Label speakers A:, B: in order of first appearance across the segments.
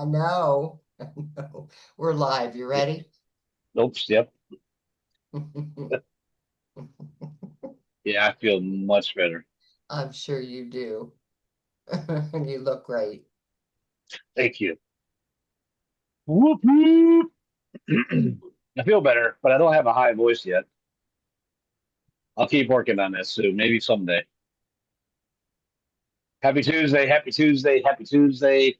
A: I know. I know. We're live. You ready?
B: Oops, yep. Yeah, I feel much better.
A: I'm sure you do. You look great.
B: Thank you. Whoop, whoop. I feel better, but I don't have a high voice yet. I'll keep working on this soon, maybe someday. Happy Tuesday, happy Tuesday, happy Tuesday.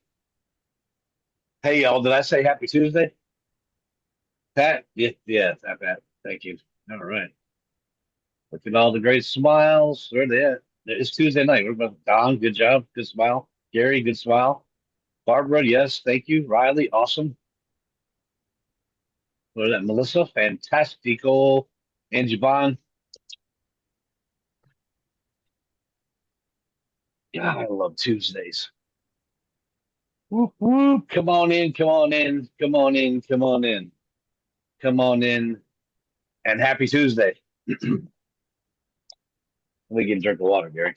B: Hey, y'all, did I say happy Tuesday? Pat? Yeah, Pat. Thank you. All right. Look at all the great smiles. Where are they at? It's Tuesday night. What about Don? Good job. Good smile. Gary, good smile. Barbara, yes, thank you. Riley, awesome. What is that? Melissa, fantastico. And Javon, yeah, I love Tuesdays. Whoop, whoop. Come on in, come on in, come on in, come on in, come on in, and happy Tuesday. We can drink the water, Gary.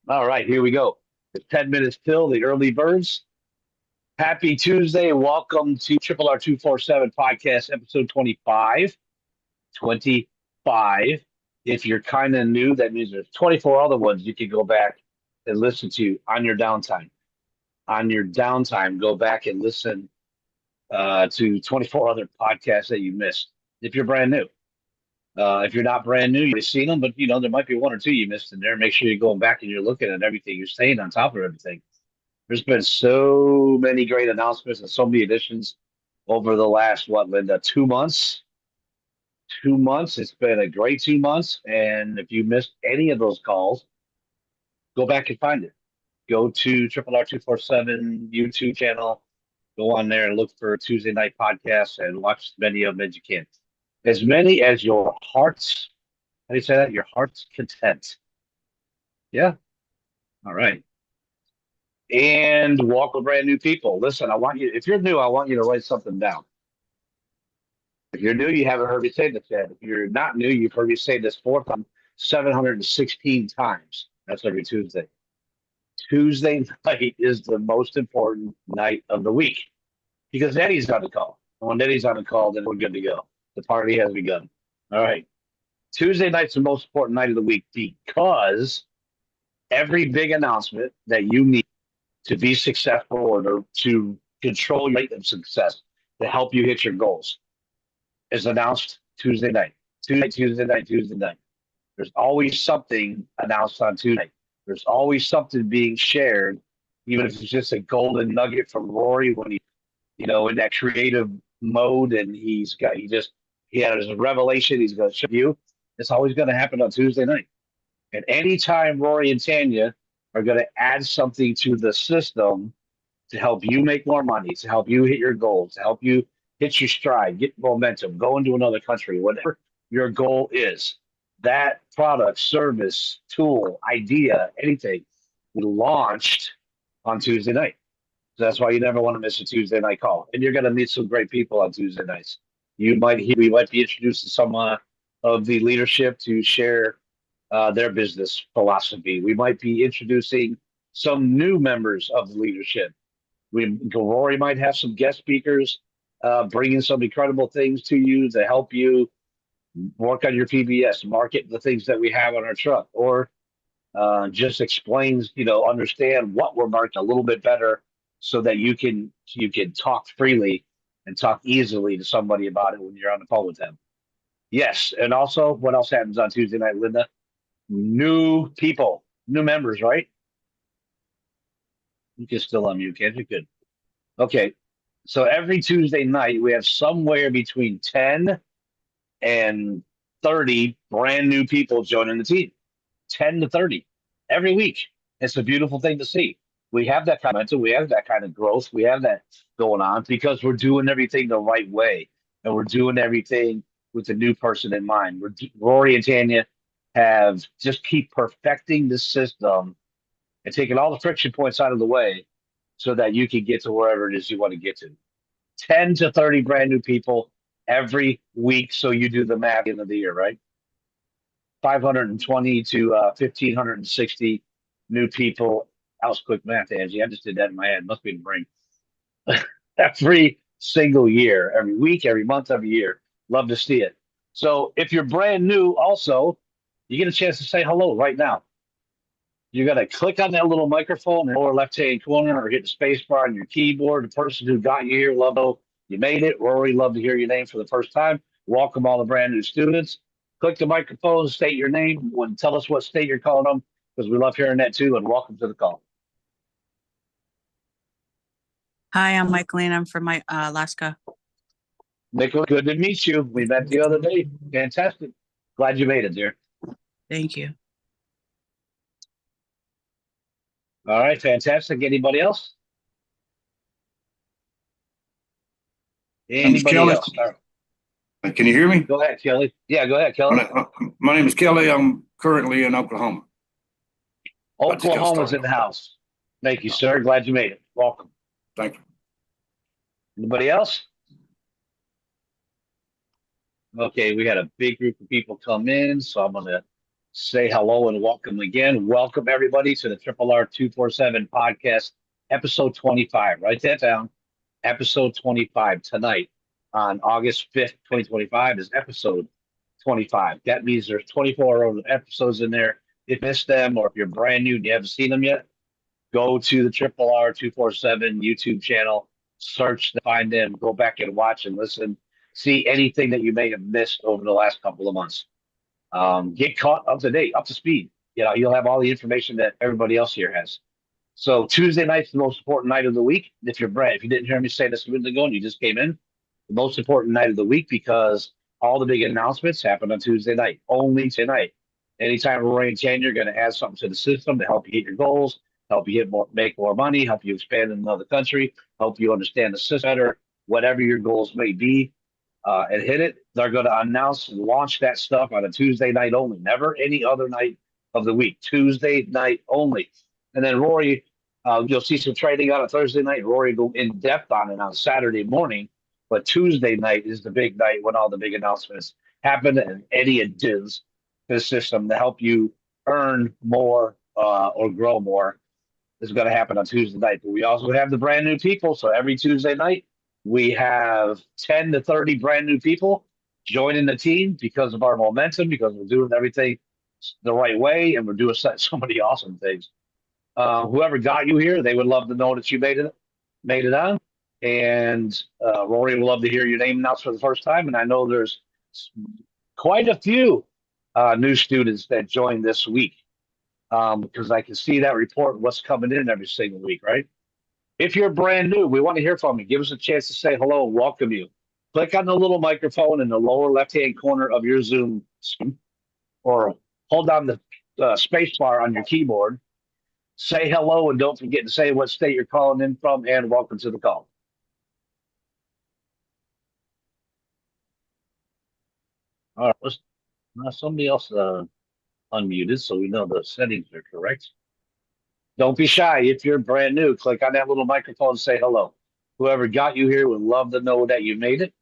B: All right, here we go. It's 10 minutes till the early birds. Happy Tuesday. Welcome to Triple R247 podcast, episode 25. 25. If you're kind of new, that means there's 24 other ones you can go back and listen to on your downtime. On your downtime, go back and listen to 24 other podcasts that you missed if you're brand new. If you're not brand new, you've seen them, but there might be one or two you missed in there. Make sure you're going back and you're looking at everything. You're staying on top of everything. There's been so many great announcements and so many additions over the last, what, Linda, 2 months? 2 months. It's been a great 2 months. And if you missed any of those calls, go back and find it. Go to Triple R247 YouTube channel. Go on there and look for Tuesday night podcasts and watch as many of them as you can. As many as your heart's, how do you say that? Your heart's content. Yeah. All right. And walk with brand new people. Listen, if you're new, I want you to write something down. If you're new, you haven't heard me say this yet. If you're not new, you've heard me say this 716 times. That's every Tuesday. Tuesday night is the most important night of the week because Eddie's on the call. And when Eddie's on the call, then we're good to go. The party has begun. All right. Tuesday night's the most important night of the week because every big announcement that you need to be successful or to control your rate of success to help you hit your goals is announced Tuesday night. Tuesday night, Tuesday night. There's always something announced on Tuesday. There's always something being shared, even if it's just a golden nugget from Rory when he, in that creative mode and he had his revelation he's going to show you. It's always going to happen on Tuesday night. And anytime Rory and Tanya are going to add something to the system to help you make more money, to help you hit your goals, to help you hit your stride, get momentum, go into another country, whatever your goal is, that product, service, tool, idea, anything, we launched on Tuesday night. So that's why you never want to miss a Tuesday night call. And you're going to meet some great people on Tuesday nights. We might be introduced to some of the leadership to share their business philosophy. We might be introducing some new members of the leadership. Rory might have some guest speakers bringing some incredible things to you to help you work on your PBS, market the things that we have on our truck, or just explains, understand what we're marketing a little bit better so that you can talk freely and talk easily to somebody about it when you're on the phone with them. Yes, and also, what else happens on Tuesday night, Linda? New people, new members, right? You can still unmute, can't you? Good. Okay. So every Tuesday night, we have somewhere between 10 and 30 brand new people joining the team. 10 to 30 every week. It's a beautiful thing to see. We have that kind of momentum. We have that kind of growth. We have that going on because we're doing everything the right way. And we're doing everything with the new person in mind. Rory and Tanya have just keep perfecting the system and taking all the friction points out of the way so that you can get to wherever it is you want to get to. 10 to 30 brand new people every week. So you do the math at the end of the year, right? 520 to 1,560 new people That was quick math, Angie. I just did that in my head. Must be the brain. Every single year, every week, every month, every year. Love to see it. So if you're brand new, also, you get a chance to say hello right now. You got to click on that little microphone in the lower left-hand corner or hit the space bar on your keyboard. The person who got you here, love to you made it. Rory, love to hear your name for the first time. Welcome all the brand new students. Click the microphone, state your name, and tell us what state you're calling them because we love hearing that too. And welcome to the call.
C: Hi, I'm Michaeline. I'm from Alaska.
B: Nicola, good to meet you. We met the other day. Fantastic. Glad you made it, dear.
C: Thank you.
B: All right, fantastic. Anybody else? Anybody
D: Kelly.
B: else? All right.
D: Can you hear me?
B: Go ahead, Kelly. Yeah, go ahead, Kelly.
D: My name is Kelly. I'm currently in Oklahoma.
B: Oklahoma's in the house. Thank you, sir. Glad you made it. Welcome.
D: Thank you.
B: Anybody else? Okay, we had a big group of people come in, so I'm going to say hello and welcome again. Welcome, everybody, to the RRR247 podcast, episode 25. Write that down. Episode 25 tonight on August 5th, 2025 is episode 25. That means there's 24 episodes in there. If you missed them or if you're brand new and you haven't seen them yet, go to the RRR247 YouTube channel, search to find them, go back and watch and listen, see anything that you may have missed over the last couple of months. Get caught up to date, up to speed. You know, you'll have all the information that everybody else here has. So Tuesday night's the most important night of the week. If you're brand, if you didn't hear me say this a minute ago and you just came in, the most important night of the week because all the big announcements happen on Tuesday night, only tonight. Anytime Rory and Tanya are going to add something to the system to help you hit your goals, help you hit more, make more money, help you expand in another country, help you understand the system better, whatever your goals may be, and hit it. They're going to announce and launch that stuff on a Tuesday night only, never any other night of the week. Tuesday night only. And then Rory, you'll see some trading on a Thursday night. Rory will go in depth on it on Saturday morning. But Tuesday night is the big night when all the big announcements happen and any additions to the system to help you earn more or grow more is going to happen on Tuesday night. But we also have the brand new people. So every Tuesday night, we have 10 to 30 brand new people joining the team because of our momentum, because we're doing everything the right way and we're doing so many awesome things. Whoever got you here, they would love to know that you made it on. And Rory would love to hear your name announced for the first time. And I know there's quite a few new students that joined this week because I can see that report, what's coming in every single week, right? If you're brand new, we want to hear from you. Give us a chance to say hello and welcome you. Click on the little microphone in the lower left-hand corner of your Zoom or hold down the space bar on your keyboard. Say hello and don't forget to say what state you're calling in from and welcome to the call. All right, let's somebody else unmuted so we know the settings are correct. Don't be shy. If you're brand new, click on that little microphone and say hello. Whoever got you here would love to know that you made it.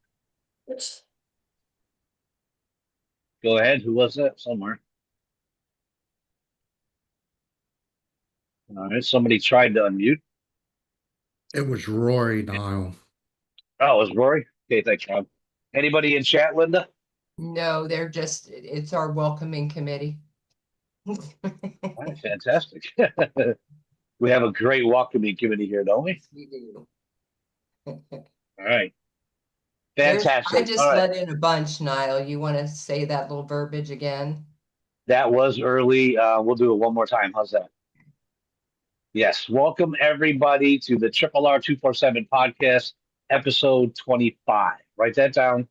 B: Go ahead. Who was that? Somewhere. All right. Somebody tried to unmute.
E: It was Rory Dial.
B: Oh, it was Rory? Okay, thanks, Rob. Anybody in chat, Linda?
A: No, it's our welcoming committee.
B: All right, fantastic. We have a great welcoming committee here, don't we?
A: We do.
B: All right. Fantastic.
A: I just let in a bunch, Niall. You want to say that little verbiage again?
B: That was early. We'll do it one more time. How's that? Yes. Welcome, everybody, to the RRR247 podcast, episode 25. Write that down.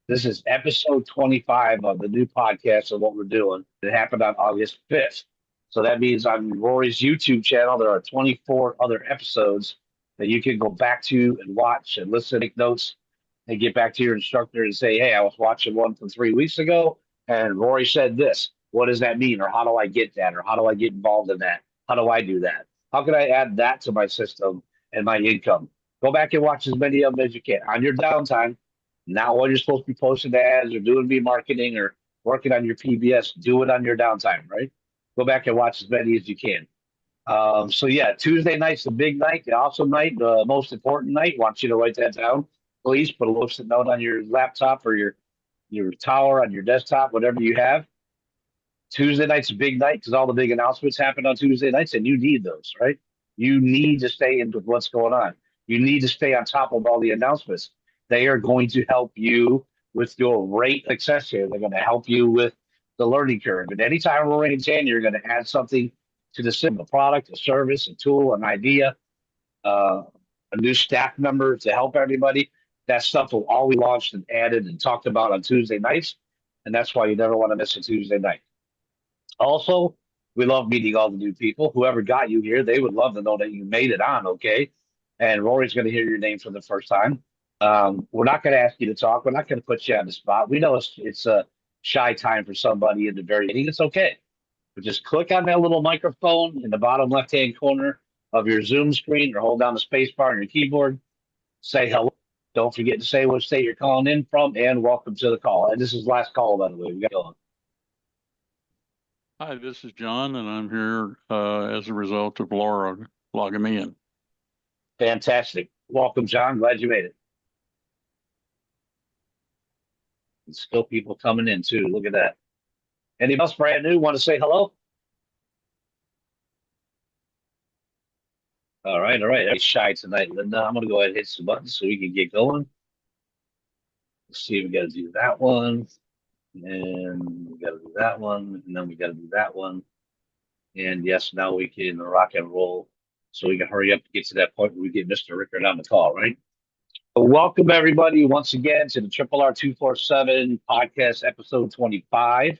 B: This is episode 25 of the new podcast of what we're doing. It happened on August 5th. So that means on Rory's YouTube channel, there are 24 other episodes that you can go back to and watch and listen, take notes, and get back to your instructor and say, hey, I was watching one from 3 weeks ago, and Rory said this. What does that mean? Or how do I get that? Or how do I get involved in that? How do I do that? How can I add that to my system and my income? Go back and watch as many of them as you can on your downtime. Not while you're supposed to be posting ads or doing marketing or working on your PBS. Do it on your downtime, right? Go back and watch as many as you can. So yeah, Tuesday night's the big night, the awesome night, the most important night. Want you to write that down. Please put a post-it note on your laptop or your tower on your desktop, whatever you have. Tuesday night's a big night because all the big announcements happen on Tuesday nights, and you need those, right? You need to stay into what's going on. You need to stay on top of all the announcements. They are going to help you with your rate success here. They're going to help you with the learning curve. And anytime we're in 10, you're going to add something to the system, a product, a service, a tool, an idea, uh, a new staff member to help everybody. That stuff will all be launched and added and talked about on Tuesday nights. And that's why you never want to miss a Tuesday night. Also, we love meeting all the new people. Whoever got you here, they would love to know that you made it on, okay? And Rory's going to hear your name for the first time. We're not going to ask you to talk. We're not going to put you on the spot. We know it's a shy time for somebody in the very beginning. It's okay. But just click on that little microphone in the bottom left-hand corner of your Zoom screen or hold down the space bar on your keyboard. Say hello. Don't forget to say what state you're calling in from and welcome to the call. And this is last call, by the way. We got going.
F: Hi, this is John, and I'm here as a result of Laura logging me in.
B: Fantastic. Welcome, John. Glad you made it. And still people coming in too. Look at that. Anybody else brand new want to say hello? All right, all right. It's shy tonight, Linda. I'm gonna go ahead and hit some buttons so we can get going. Let's see if we gotta do that one. And we gotta do that one, and then we gotta do that one. And yes, now we can rock and roll. So we can hurry up to get to that point where we get Mr. Rickard on the call, right? So welcome everybody once again to the RRR247 podcast episode 25.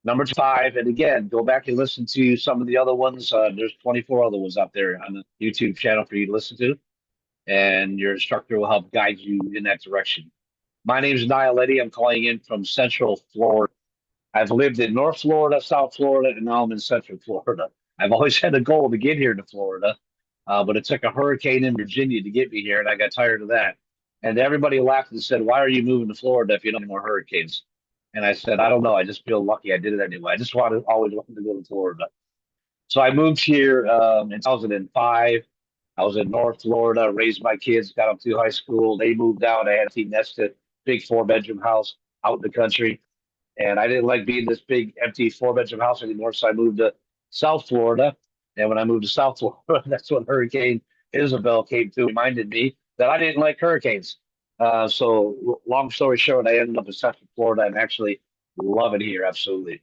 B: Number 5. And again, go back and listen to some of the other ones. There's 24 other ones out there on the YouTube channel for you to listen to. And your instructor will help guide you in that direction. My name is Niall Eddy. I'm calling in from Central Florida. I've lived in North Florida, South Florida, and now I'm in Central Florida. I've always had a goal to get here to Florida, but it took a hurricane in Virginia to get me here, and I got tired of that. And everybody laughed and said, "Why are you moving to Florida if you don't have more hurricanes?" And I said, "I don't know. I just feel lucky. I did it anyway. I just always wanted to go to Florida." So I moved here in 2005. I was in North Florida, raised my kids, got them through high school. They moved out. I had a team nested, big 4-bedroom house out in the country. And I didn't like being in this big empty 4-bedroom house anymore. So I moved to South Florida. And when I moved to South Florida, that's when Hurricane Isabel came through, reminded me that I didn't like hurricanes. So long story short, I ended up in Central Florida and actually love it here. Absolutely.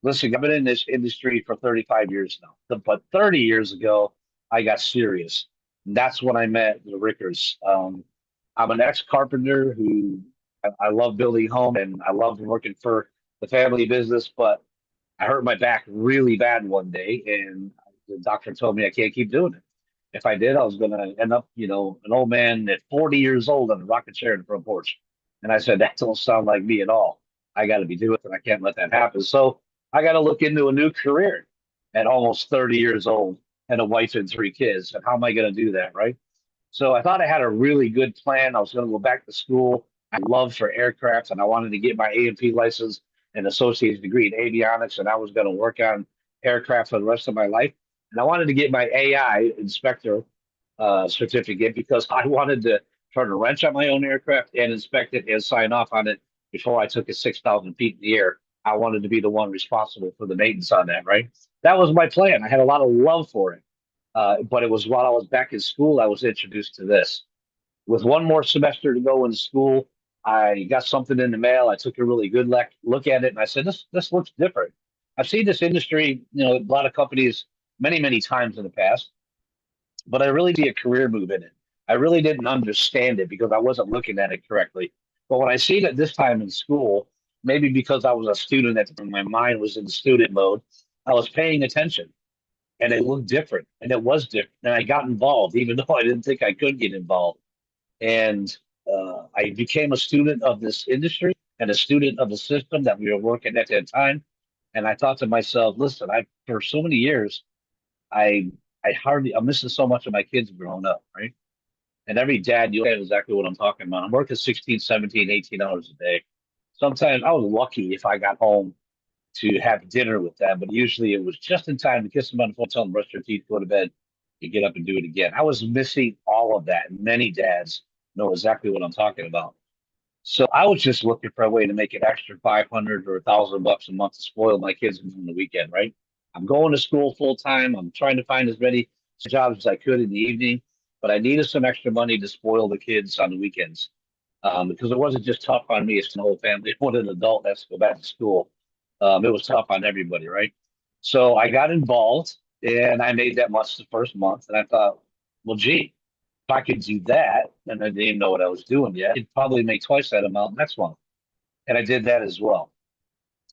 B: Listen, I've been in this industry for 35 years now, but 30 years ago, I got serious. And that's when I met the Rickards. I'm an ex-carpenter who I love building home and I love working for the family business, but I hurt my back really bad one day and the doctor told me I can't keep doing it. If I did, I was going to end up, an old man at 40 years old on a rocking chair in the front porch. And I said, that don't sound like me at all. I got to be doing it and I can't let that happen. So I got to look into a new career at almost 30 years old and a wife and 3 kids. And how am I going to do that, right? So I thought I had a really good plan. I was going to go back to school. I love for aircraft, and I wanted to get my A&P license and associate's degree in avionics, and I was going to work on aircraft for the rest of my life. And I wanted to get my AI inspector certificate because I wanted to turn a wrench on my own aircraft and inspect it and sign off on it before I took it 6,000 feet in the air. I wanted to be the one responsible for the maintenance on that, right? That was my plan. I had a lot of love for it. But it was while I was back in school, I was introduced to this. With one more semester to go in school, I got something in the mail. I took a really good look at it, and I said, "This looks different." I've seen this industry, a lot of companies many, many times in the past, but I really see a career move in it. I really didn't understand it because I wasn't looking at it correctly. But when I seen it this time in school, maybe because I was a student at the time, my mind was in student mode, I was paying attention and it looked different and it was different. And I got involved, even though I didn't think I could get involved. And I became a student of this industry and a student of the system that we were working at that time. And I thought to myself, listen, for so many years, I I'm missing so much of my kids growing up, right? And every dad, you'll get exactly what I'm talking about. I'm working 16, 17, 18 hours a day. Sometimes I was lucky if I got home to have dinner with them, but usually it was just in time to kiss them on the phone, tell them brush their teeth, go to bed, you get up and do it again. I was missing all of that. Many dads know exactly what I'm talking about. So I was just looking for a way to make an extra 500 or $1,000 a month to spoil my kids on the weekend, right? I'm going to school full time. I'm trying to find as many jobs as I could in the evening, but I needed some extra money to spoil the kids on the weekends. Because it wasn't just tough on me, it's the whole family. When an adult has to go back to school, it was tough on everybody, right? So I got involved and I made that much the first month. And I thought, well, gee, if I could do that, and I didn't even know what I was doing yet, I'd probably make twice that amount next month. And I did that as well.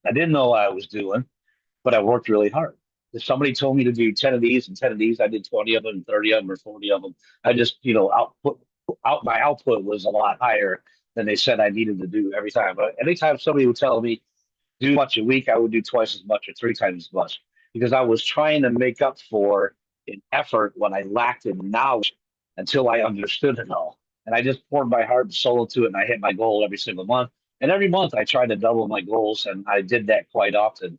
B: I didn't know what I was doing, but I worked really hard. If somebody told me to do 10 of these and 10 of these, I did 20 of them, 30 of them, or 40 of them. I just, my output was a lot higher than they said I needed to do every time. But anytime somebody would tell me do much a week, I would do twice as much or three times as much because I was trying to make up for in effort what I lacked in knowledge until I understood it all. And I just poured my heart and soul into it, and I hit my goal every single month. And every month I tried to double my goals, and I did that quite often.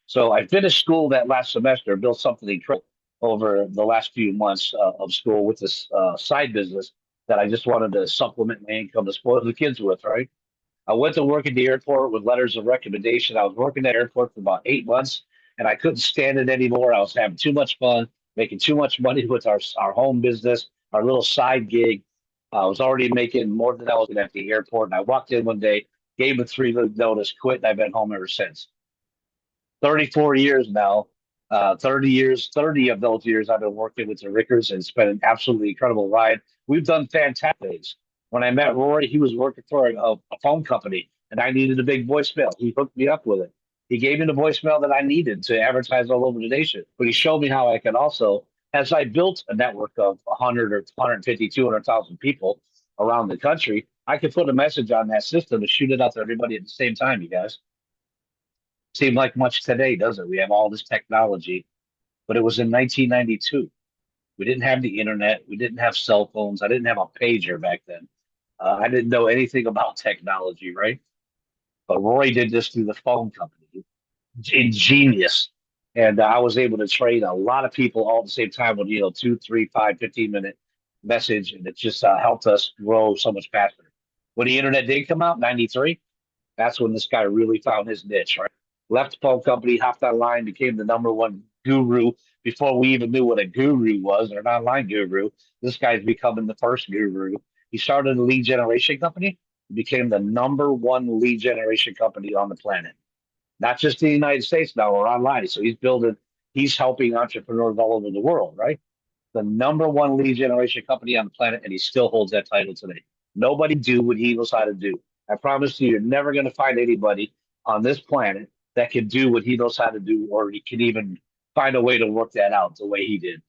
B: So I finished school that last semester, built something incredible over the last few months of school with this side business that I just wanted to supplement my income to spoil the kids with, right? I went to work at the airport with letters of recommendation. I was working at the airport for about 8 months and I couldn't stand it anymore. I was having too much fun, making too much money with our home business, our little side gig. I was already making more than I was at the airport. And I walked in one day, gave a 3 week notice, quit, and I've been home ever since. 34 years now. 30 years, 30 of those years I've been working with the Rickers, and it's been an absolutely incredible ride. We've done fantastic things. When I met Rory, he was working for a phone company and I needed a big voicemail. He hooked me up with it. He gave me the voicemail that I needed to advertise all over the nation. But he showed me how I could also, as I built a network of 100 or 150, 200,000 people around the country, I could put a message on that system and shoot it out to everybody at the same time, you guys. Seem like much today, does it? We have all this technology, but it was in 1992. We didn't have the internet. We didn't have cell phones. I didn't have a pager back then. I didn't know anything about technology, right? But Roy did this through the phone company. Ingenious. And I was able to train a lot of people all at the same time with, 2, 3, 5, 15-minute message. And it just helped us grow so much faster. When the internet did come out, 93, that's when this guy really found his niche, right? Left the phone company, hopped online, became the #1 guru before we even knew what a guru was or an online guru. This guy's becoming the first guru. He started a lead generation company, became the #1 lead generation company on the planet. Not just in the United States now or online. So he's helping entrepreneurs all over the world, right? The #1 lead generation company on the planet, and he still holds that title today. Nobody do what he knows how to do. I promise you're never going to find anybody on this planet that can do what he knows how to do, or he can even find a way to work that out the way he did.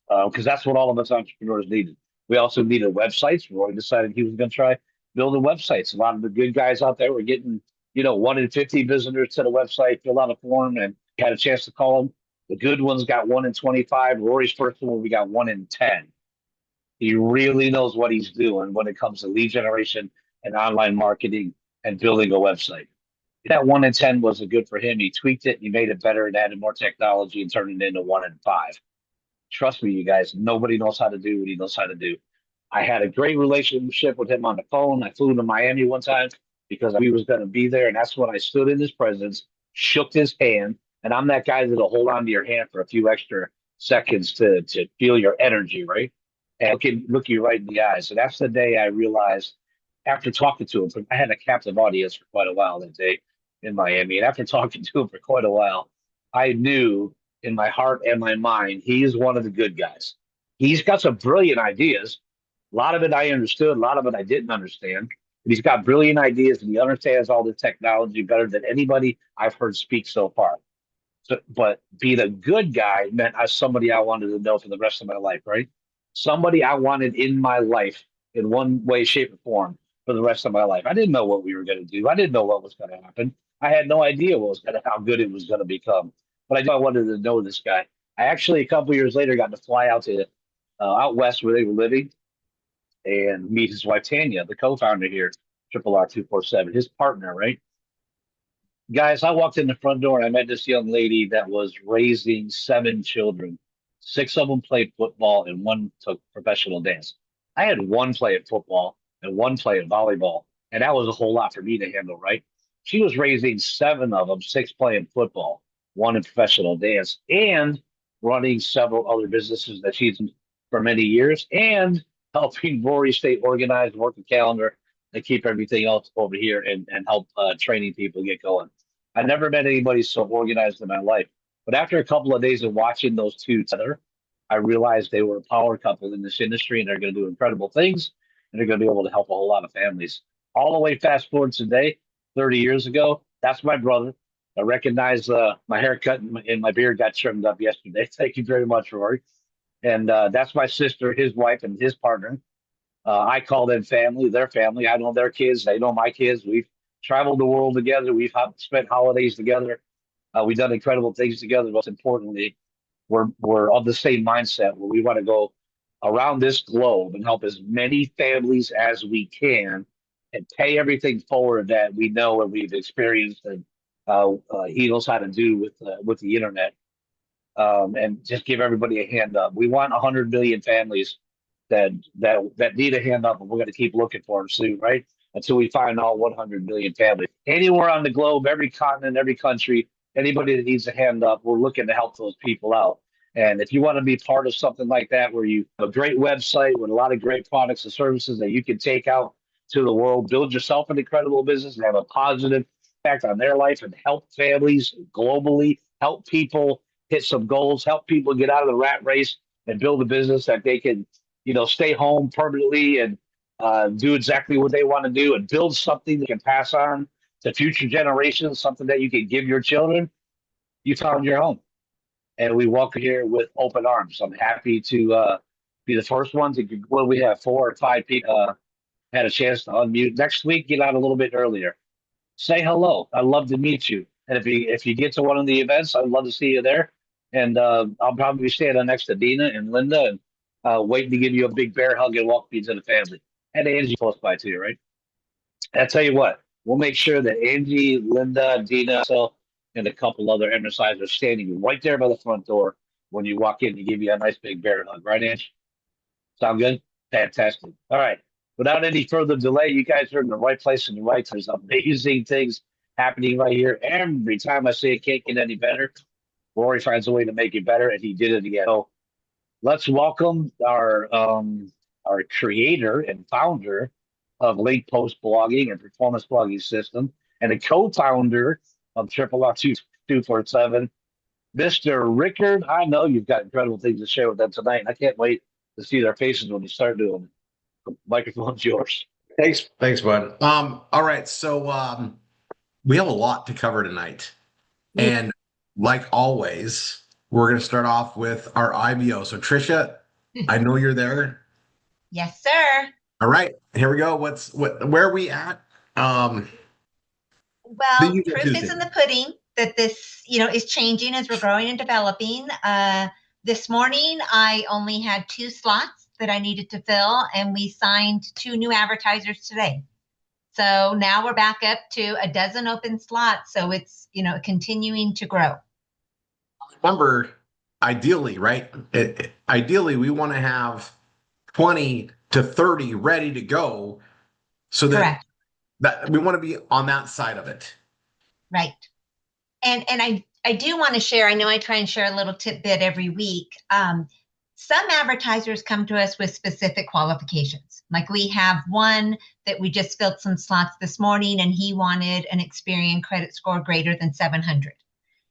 B: Because that's what all of us entrepreneurs needed. We also needed websites. Roy decided he was going to try building websites. A lot of the good guys out there were getting, 1 in 50 visitors to the website, fill out a form, and had a chance to call them. The good ones got 1 in 25. Rory's first one, we got 1 in 10. He really knows what he's doing when it comes to lead generation and online marketing and building a website. That 1 in 10 wasn't good for him. He tweaked it, he made it better and added more technology and turned it into 1 in 5. Trust me, you guys, nobody knows how to do what he knows how to do. I had a great relationship with him on the phone. I flew to Miami one time because he was going to be there. And that's when I stood in his presence, shook his hand. And I'm that guy that'll hold on to your hand for a few extra seconds to feel your energy, right? And look you right in the eyes. So that's the day I realized after talking to him, I had a captive audience for quite a while that day in Miami. And after talking to him for quite a while, I knew in my heart and my mind, he is one of the good guys. He's got some brilliant ideas. A lot of it I understood, a lot of it I didn't understand. But he's got brilliant ideas and he understands all the technology better than anybody I've heard speak so far. So, but being a good guy meant I somebody I wanted to know for the rest of my life, right? Somebody I wanted in my life in one way, shape, or form for the rest of my life. I didn't know what we were going to do. I didn't know what was going to happen. I had no idea how good it was going to become. But I knew I wanted to know this guy. I actually, a couple years later, got to fly out to out west where they were living and meet his wife Tanya, the co-founder here, RRR247, his partner, right? Guys, I walked in the front door and I met this young lady that was raising 7 children. 6 of them played football and one took professional dance. I had one play at football and one play at volleyball, and that was a whole lot for me to handle, right? She was raising 7 of them, 6 playing football, one in professional dance, and running several other businesses that she's in for many years, and helping Rory stay organized, work the calendar, and keep everything else over here and help training people get going. I never met anybody so organized in my life. But after a couple of days of watching those two together, I realized they were a power couple in this industry and they're going to do incredible things and they're going to be able to help a whole lot of families. All the way fast forward today, 30 years ago, that's my brother. I recognize my haircut and my beard got trimmed up yesterday. Thank you very much, Rory. And that's my sister, his wife, and his partner. I call them family, their family. I know their kids. They know my kids. We've traveled the world together. We've spent holidays together. We've done incredible things together. Most importantly, we're of the same mindset where we want to go around this globe and help as many families as we can and pay everything forward that we know and we've experienced and he knows how to do with the internet, and just give everybody a hand up. We want 100 million families that need a hand up, and we're going to keep looking for them soon, right? Until we find all 100 million families anywhere on the globe, every continent, every country. Anybody that needs a hand up, we're looking to help those people out. And if you want to be part of something like that, where you have a great website with a lot of great products and services that you can take out to the world, build yourself an incredible business and have a positive impact on their life and help families globally, help people hit some goals, help people get out of the rat race and build a business that they can, stay home permanently and do exactly what they want to do and build something they can pass on to future generations, something that you can give your children. You found your home. And we welcome here with open arms. I'm happy to be the first one to, well, we have 4 or 5 people had a chance to unmute. Next week, get out a little bit earlier. Say hello. I'd love to meet you. And if you get to one of the events, I'd love to see you there. And I'll probably be standing next to Dina and Linda and waiting to give you a big bear hug and welcome you to the family. And Angie close by too, right? I tell you what, we'll make sure that Angie, Linda, Dina, and a couple other MSIs are standing right there by the front door when you walk in to give you a nice big bear hug, right, Angie? Sound good? Fantastic. All right. Without any further delay, you guys are in the right place and the right time. There's amazing things happening right here. Every time I say it can't get any better, Rory finds a way to make it better, and he did it again. So let's welcome our creator and founder of Link Post Blogging and Performance Blogging System, and a co-founder of RRR247, Mr. Rickard. I know you've got incredible things to share with them tonight, and I can't wait to see their faces when you start doing it. The microphone's yours.
G: Thanks, bud. All right, so we have a lot to cover tonight, and like always, we're going to start off with our IBO. So, Trisha, I know you're there.
H: Yes, sir.
G: All right, here we go. Where are we at?
H: Well, proof is in the pudding that this, is changing as we're growing and developing. This morning, I only had 2 slots that I needed to fill, and we signed 2 new advertisers today. So now we're back up to a dozen open slots. So it's, continuing to grow.
G: Remember, ideally, right? Ideally, we want to have 20 to 30 ready to go, so that we want to be on that side of it.
H: Right. And I do want to share, I know I try and share a little tidbit every week. Some advertisers come to us with specific qualifications. Like we have one that we just filled some slots this morning, and he wanted an Experian credit score greater than 700.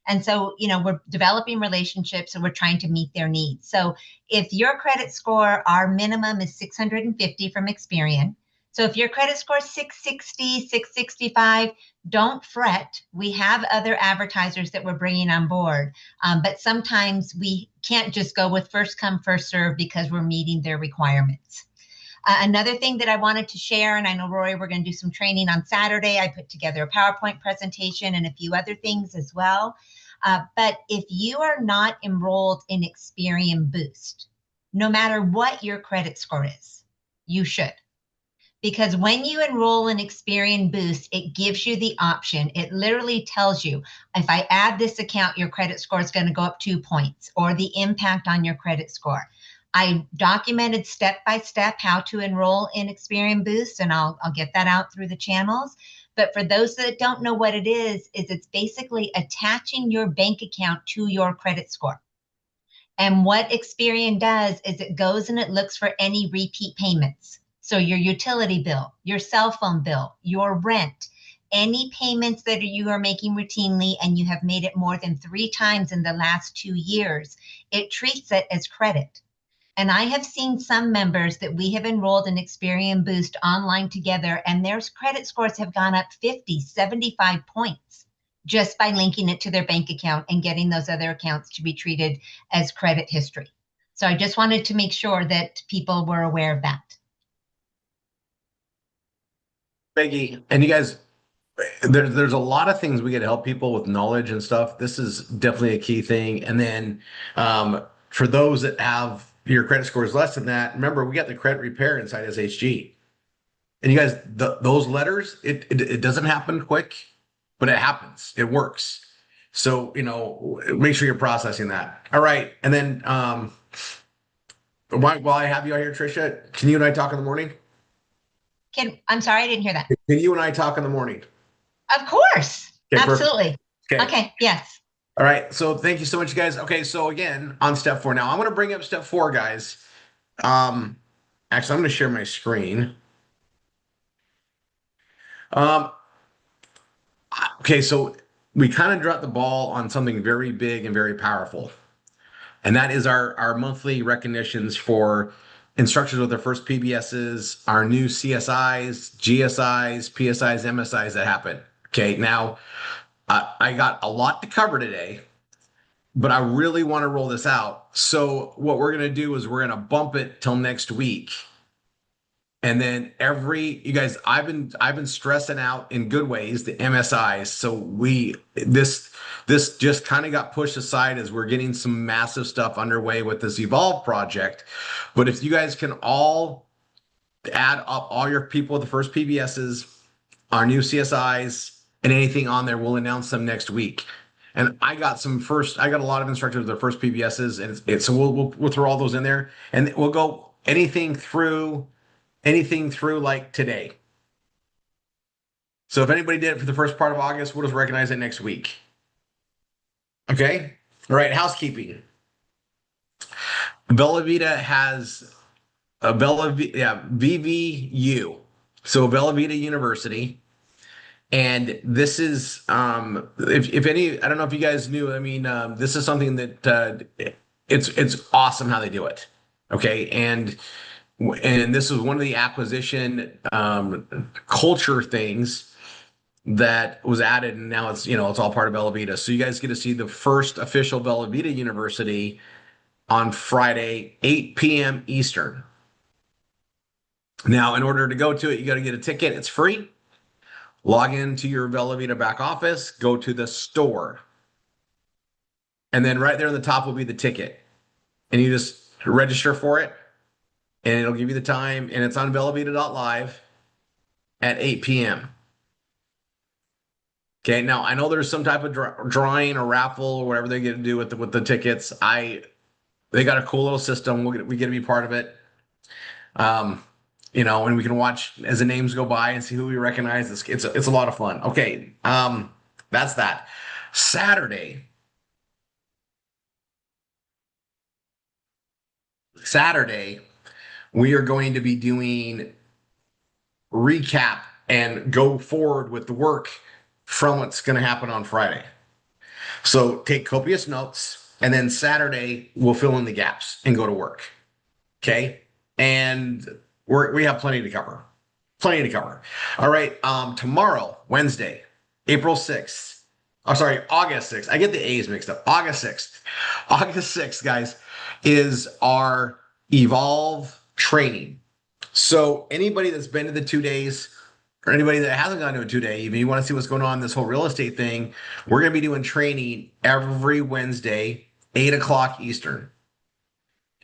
H: And so, we're developing relationships and we're trying to meet their needs. So if your credit score, our minimum is 650 from Experian. So if your credit score is 660, 665, don't fret. We have other advertisers that we're bringing on board. But sometimes we can't just go with first come, first serve because we're meeting their requirements. Another thing that I wanted to share, and I know, Rory, we're going to do some training on Saturday. I put together a PowerPoint presentation and a few other things as well. But if you are not enrolled in Experian Boost, no matter what your credit score is, you should. because when you enroll in Experian Boost, it gives you the option. It literally tells you, if I add this account, your credit score is going to go up 2 points, or the impact on your credit score. I documented step by step how to enroll in Experian Boost, and I'll get that out through the channels. But for those that don't know what it is it's basically attaching your bank account to your credit score. And what Experian does is it goes and it looks for any repeat payments. So your utility bill, your cell phone bill, your rent, any payments that you are making routinely and you have made it more than 3 times in the last 2 years, it treats it as credit. And I have seen some members that we have enrolled in Experian Boost online together, and their credit scores have gone up 50, 75 points just by linking it to their bank account and getting those other accounts to be treated as credit history. So I just wanted to make sure that people were aware of that.
G: Peggy, and you guys, there's a lot of things we get to help people with knowledge and stuff. This is definitely a key thing. And then for those that have your credit score is less than that, remember we got the credit repair inside SHG. And you guys, those letters, it doesn't happen quick, but it happens. It works. So, make sure you're processing that. All right. And then while I have you out here, Tricia, can you and I talk in the morning?
H: I'm sorry, I didn't hear that.
G: Can you and I talk in the morning?
H: Of course.
G: Okay,
H: Absolutely.
G: Okay.
H: Okay. Yes.
G: All right. So thank you so much, guys. Okay. So again, on step 4 now, I'm going to bring up step 4, guys. Actually, I'm going to share my screen. Okay. So we kind of dropped the ball on something very big and very powerful. And that is our monthly recognitions for instructors with their first PBSs, our new CSIs, GSIs, PSIs, MSIs that happen. Okay. Now, I got a lot to cover today, but I really want to roll this out. So what we're going to do is we're going to bump it till next week. And then you guys, I've been stressing out in good ways the MSIs. So this just kind of got pushed aside as we're getting some massive stuff underway with this Evolve project. But if you guys can all add up all your people with the first PBSs, our new CSIs, and anything on there, we'll announce them next week. And I got a lot of instructors with their first PBSs, and so we'll throw all those in there, and we'll go anything through like today. So if anybody did it for the first part of August, we'll just recognize it next week. Okay. All right. Housekeeping. Bella Vita has a VVU. So Bella Vita University. And this is, if any, I don't know if you guys knew, this is something that it's awesome how they do it. Okay. And this was one of the acquisition culture things that was added, and now it's all part of Bella Vita. So you guys get to see the first official Bella Vita University on Friday, 8 p.m. Eastern. Now, in order to go to it, you got to get a ticket. It's free. Log into your Bella Vita back office, go to the store. And then right there on the top will be the ticket. And you just register for it. And it'll give you the time. And it's on bellavita.live at 8 p.m. Okay, now I know there's some type of drawing or raffle or whatever they get to do with the tickets. They got a cool little system. We get to be part of it. And we can watch as the names go by and see who we recognize. It's a lot of fun. Okay, that's that. Saturday, we are going to be doing recap and go forward with the work from what's going to happen on Friday. So take copious notes, and then Saturday we'll fill in the gaps and go to work. Okay, and we have plenty to cover. All right. Tomorrow, Wednesday, August 6th. I get the A's mixed up. August 6th, guys, is our Evolve training. So anybody that's been to the 2 days, or anybody that hasn't gone to a 2-day, even you want to see what's going on in this whole real estate thing, we're going to be doing training every Wednesday, 8 o'clock Eastern.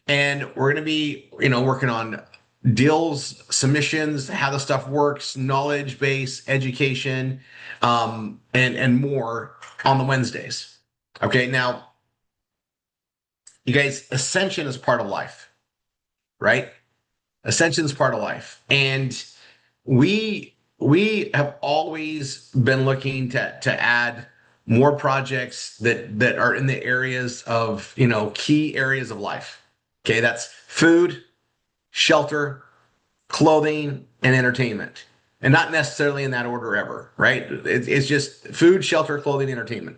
G: And we're going to be, working on deals, submissions, how the stuff works, knowledge base, education, and more on the Wednesdays. Okay, now you guys, ascension is part of life, right? Ascension is part of life, and we have always been looking to add more projects that are in the areas of, key areas of life. Okay, that's food, shelter, clothing, and entertainment, and not necessarily in that order ever, right? It's just food, shelter, clothing, entertainment.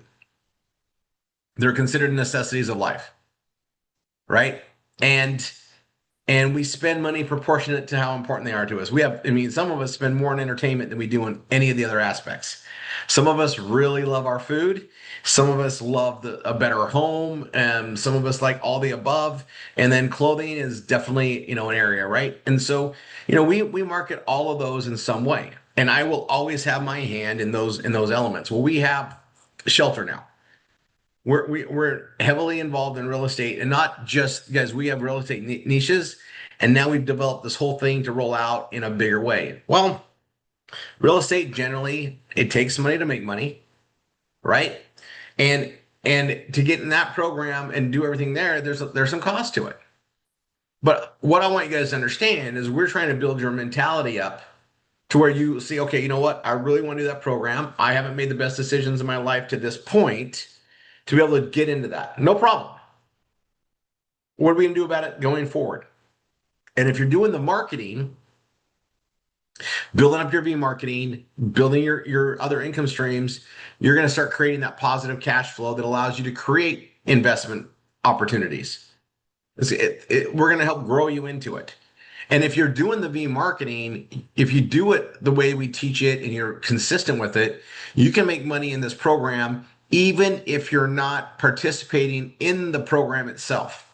G: They're considered necessities of life, right? And we spend money proportionate to how important they are to us. Some of us spend more on entertainment than we do on any of the other aspects. Some of us really love our food. Some of us love a better home. Some of us like all the above. And then clothing is definitely, an area, right? And so, we market all of those in some way. And I will always have my hand in those elements. Well, we have shelter now. We're heavily involved in real estate, and not just, guys, we have real estate niches, and now we've developed this whole thing to roll out in a bigger way. Well, real estate generally, it takes money to make money, right? And to get in that program and do everything there's some cost to it. But what I want you guys to understand is we're trying to build your mentality up to where you see, okay, you know what? I really want to do that program. I haven't made the best decisions in my life to this point to be able to get into that. No problem. What are we going to do about it going forward? And if you're doing the marketing, building up your V marketing, building your other income streams, you're going to start creating that positive cash flow that allows you to create investment opportunities. We're going to help grow you into it. And if you're doing the V marketing, if you do it the way we teach it and you're consistent with it, you can make money in this program even if you're not participating in the program itself.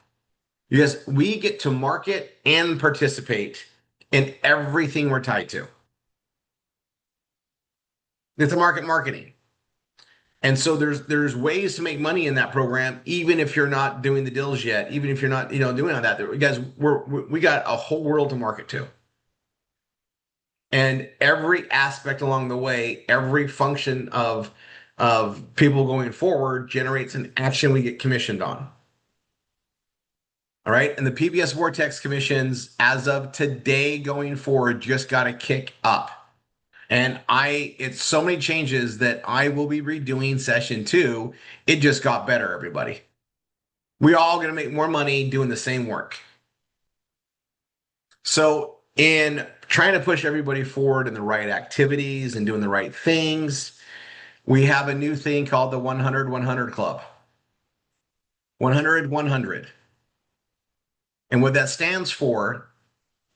G: Because we get to market and participate in everything we're tied to. It's a marketing. And so there's ways to make money in that program, even if you're not doing the deals yet, even if you're not, doing all that. Guys, we got a whole world to market to. And every aspect along the way, every function of people going forward generates an action we get commissioned on. All right. And the PBS Vortex commissions as of today going forward just got to kick up. And it's so many changes that I will be redoing session 2. It just got better, everybody. We're all going to make more money doing the same work. So in trying to push everybody forward in the right activities and doing the right things, we have a new thing called the 100-100 Club. 100-100. And what that stands for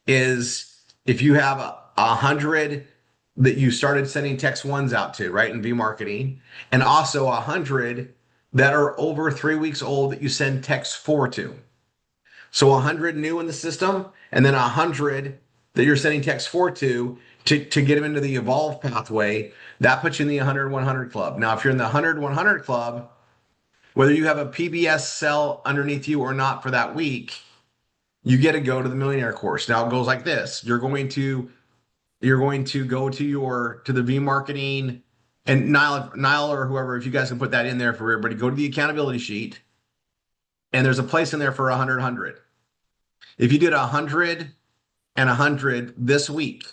G: is if you have 100 that you started sending text ones out to, right, in V marketing, and also 100 that are over 3 weeks old that you send text 4 to. So 100 new in the system, and then 100 that you're sending text 4 to get them into the evolve pathway. That puts you in the 100-100 Club. Now, if you're in the 100-100 Club, whether you have a PBS cell underneath you or not for that week, you get to go to the Millionaire course. Now it goes like this. You're going to go to the V marketing, and Niall or whoever, if you guys can put that in there for everybody, go to the accountability sheet, and there's a place in there for 100-100. If you did 100 and 100 this week,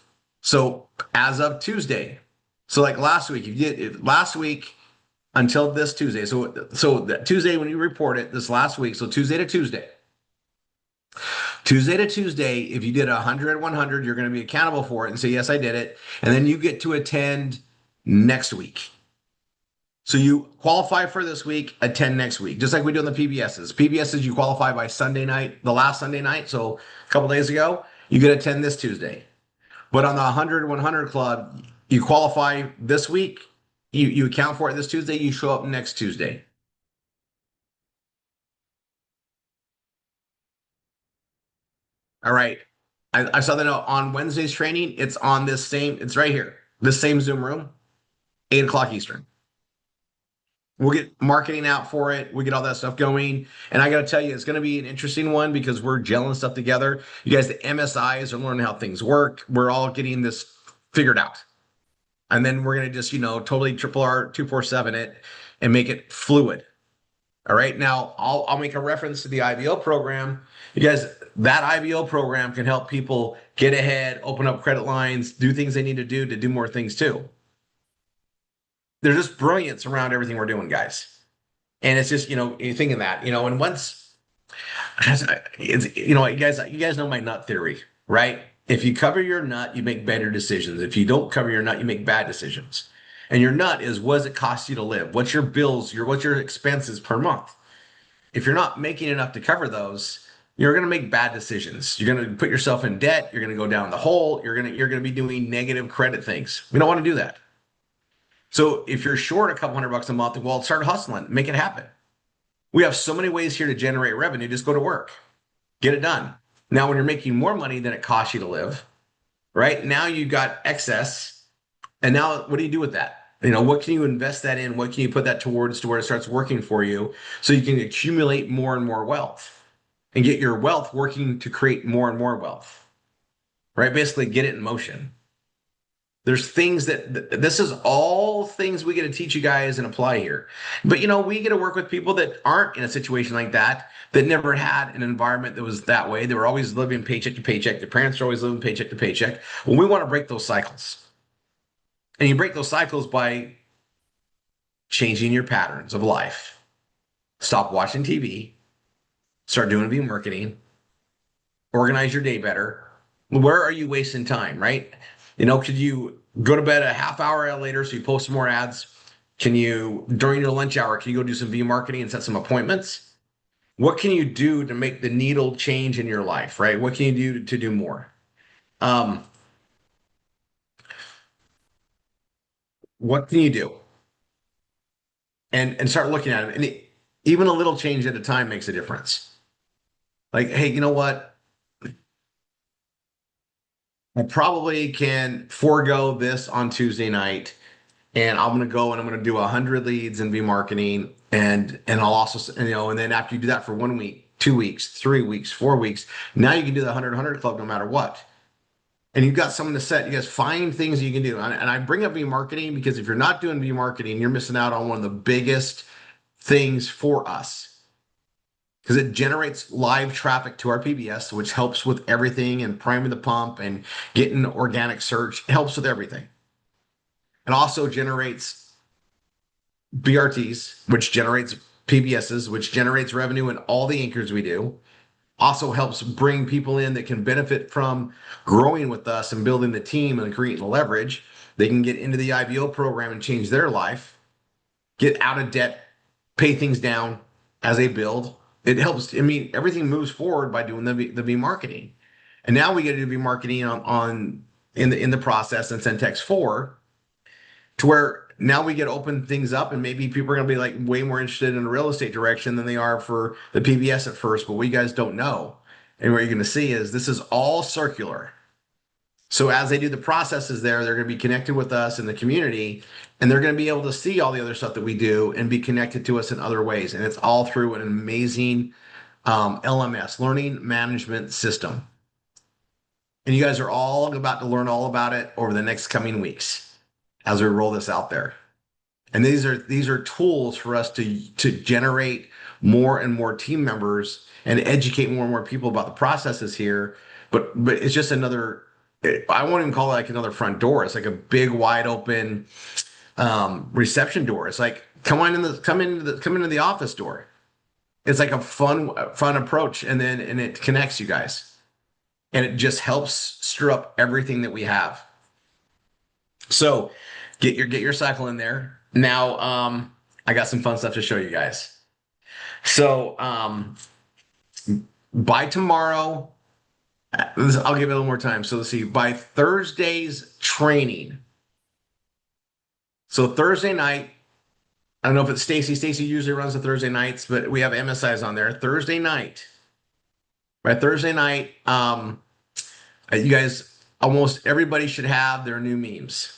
G: so as of Tuesday, so like last week, if you did last week until this Tuesday, so that Tuesday when you report it, this last week, so Tuesday to Tuesday, if you did 100-100, you're going to be accountable for it and say, yes, I did it. And then you get to attend next week. So you qualify for this week, attend next week, just like we do on the PBSs. PBSs, you qualify by Sunday night, the last Sunday night. So a couple days ago, you get to attend this Tuesday. But on the 100-100 Club, you qualify this week, you account for it this Tuesday, you show up next Tuesday. All right. I saw that on Wednesday's training. It's on it's right here, this same Zoom room, 8 o'clock Eastern. We'll get marketing out for it. We get all that stuff going. And I got to tell you, it's going to be an interesting one because we're gelling stuff together. You guys, the MSIs are learning how things work. We're all getting this figured out. And then we're going to just, totally triple RRR247 it and make it fluid. All right. Now I'll make a reference to the IBO program. You guys, that IBO program can help people get ahead, open up credit lines, do things they need to do more things too. There's just brilliance around everything we're doing, guys. And it's just, you think of that, and once it's, you guys know my nut theory, right? If you cover your nut, you make better decisions. If you don't cover your nut, you make bad decisions. And your nut is, what does it cost you to live? What's your bills? What's your expenses per month? If you're not making enough to cover those, you're going to make bad decisions. You're going to put yourself in debt. You're going to go down the hole. You're going to be doing negative credit things. We don't want to do that. So if you're short a couple $100 a month, well, start hustling, make it happen. We have so many ways here to generate revenue. Just go to work, get it done. Now, when you're making more money than it costs you to live, right? Now you've got excess. And now what do you do with that? What can you invest that in? What can you put that towards to where it starts working for you so you can accumulate more and more wealth and get your wealth working to create more and more wealth, right? Basically get it in motion. There's things that this is all things we get to teach you guys and apply here. But, we get to work with people that aren't in a situation like that never had an environment that was that way. They were always living paycheck to paycheck. Their parents are always living paycheck to paycheck. Well, we want to break those cycles. And you break those cycles by changing your patterns of life. Stop watching TV. Start doing V marketing. Organize your day better. Where are you wasting time, right? Could you go to bed a half hour later so you post some more ads? Can you, during your lunch hour, can you go do some V marketing and set some appointments? What can you do to make the needle change in your life, right? What can you do to do more? What can you do? And start looking at it. And even a little change at a time makes a difference. Like, hey, you know what? I probably can forego this on Tuesday night, and I'm going to go and I'm going to do 100 leads and be marketing, and I'll also, and then after you do that for 1 week, 2 weeks, 3 weeks, 4 weeks, now you can do the 100 club no matter what. And you've got something to set. You guys find things you can do. And I bring up V marketing because if you're not doing V marketing, you're missing out on one of the biggest things for us. Because it generates live traffic to our PBS, which helps with everything and priming the pump and getting organic search. It helps with everything. It also generates BRTs, which generates PBSs, which generates revenue in all the anchors we do. Also helps bring people in that can benefit from growing with us and building the team and creating the leverage. They can get into the IBO program and change their life, get out of debt, pay things down as they build. It helps. Everything moves forward by doing the V marketing. And now we get to do V marketing in the process in Centex 4 to where now we get to open things up, and maybe people are going to be like way more interested in the real estate direction than they are for the PBS at first. But what you guys don't know, and what you're going to see is this is all circular. So as they do the processes there, they're going to be connected with us in the community, and they're going to be able to see all the other stuff that we do and be connected to us in other ways. And it's all through an amazing LMS, learning management system. And you guys are all about to learn all about it over the next coming weeks as we roll this out there. And these are tools for us to generate more and more team members and educate more and more people about the processes here. But it's just another, I won't even call it like another front door. It's like a big wide open reception door. It's like come into the office door. It's like a fun approach, and it connects you guys, and it just helps stir up everything that we have. So get your cycle in there. Now I got some fun stuff to show you guys. So by tomorrow, I'll give it a little more time. So let's see, by Thursday's training. So Thursday night, I don't know if it's Stacy. Stacy usually runs the Thursday nights, but we have MSIs on there. Thursday night. By Thursday night, you guys, almost everybody should have their new memes.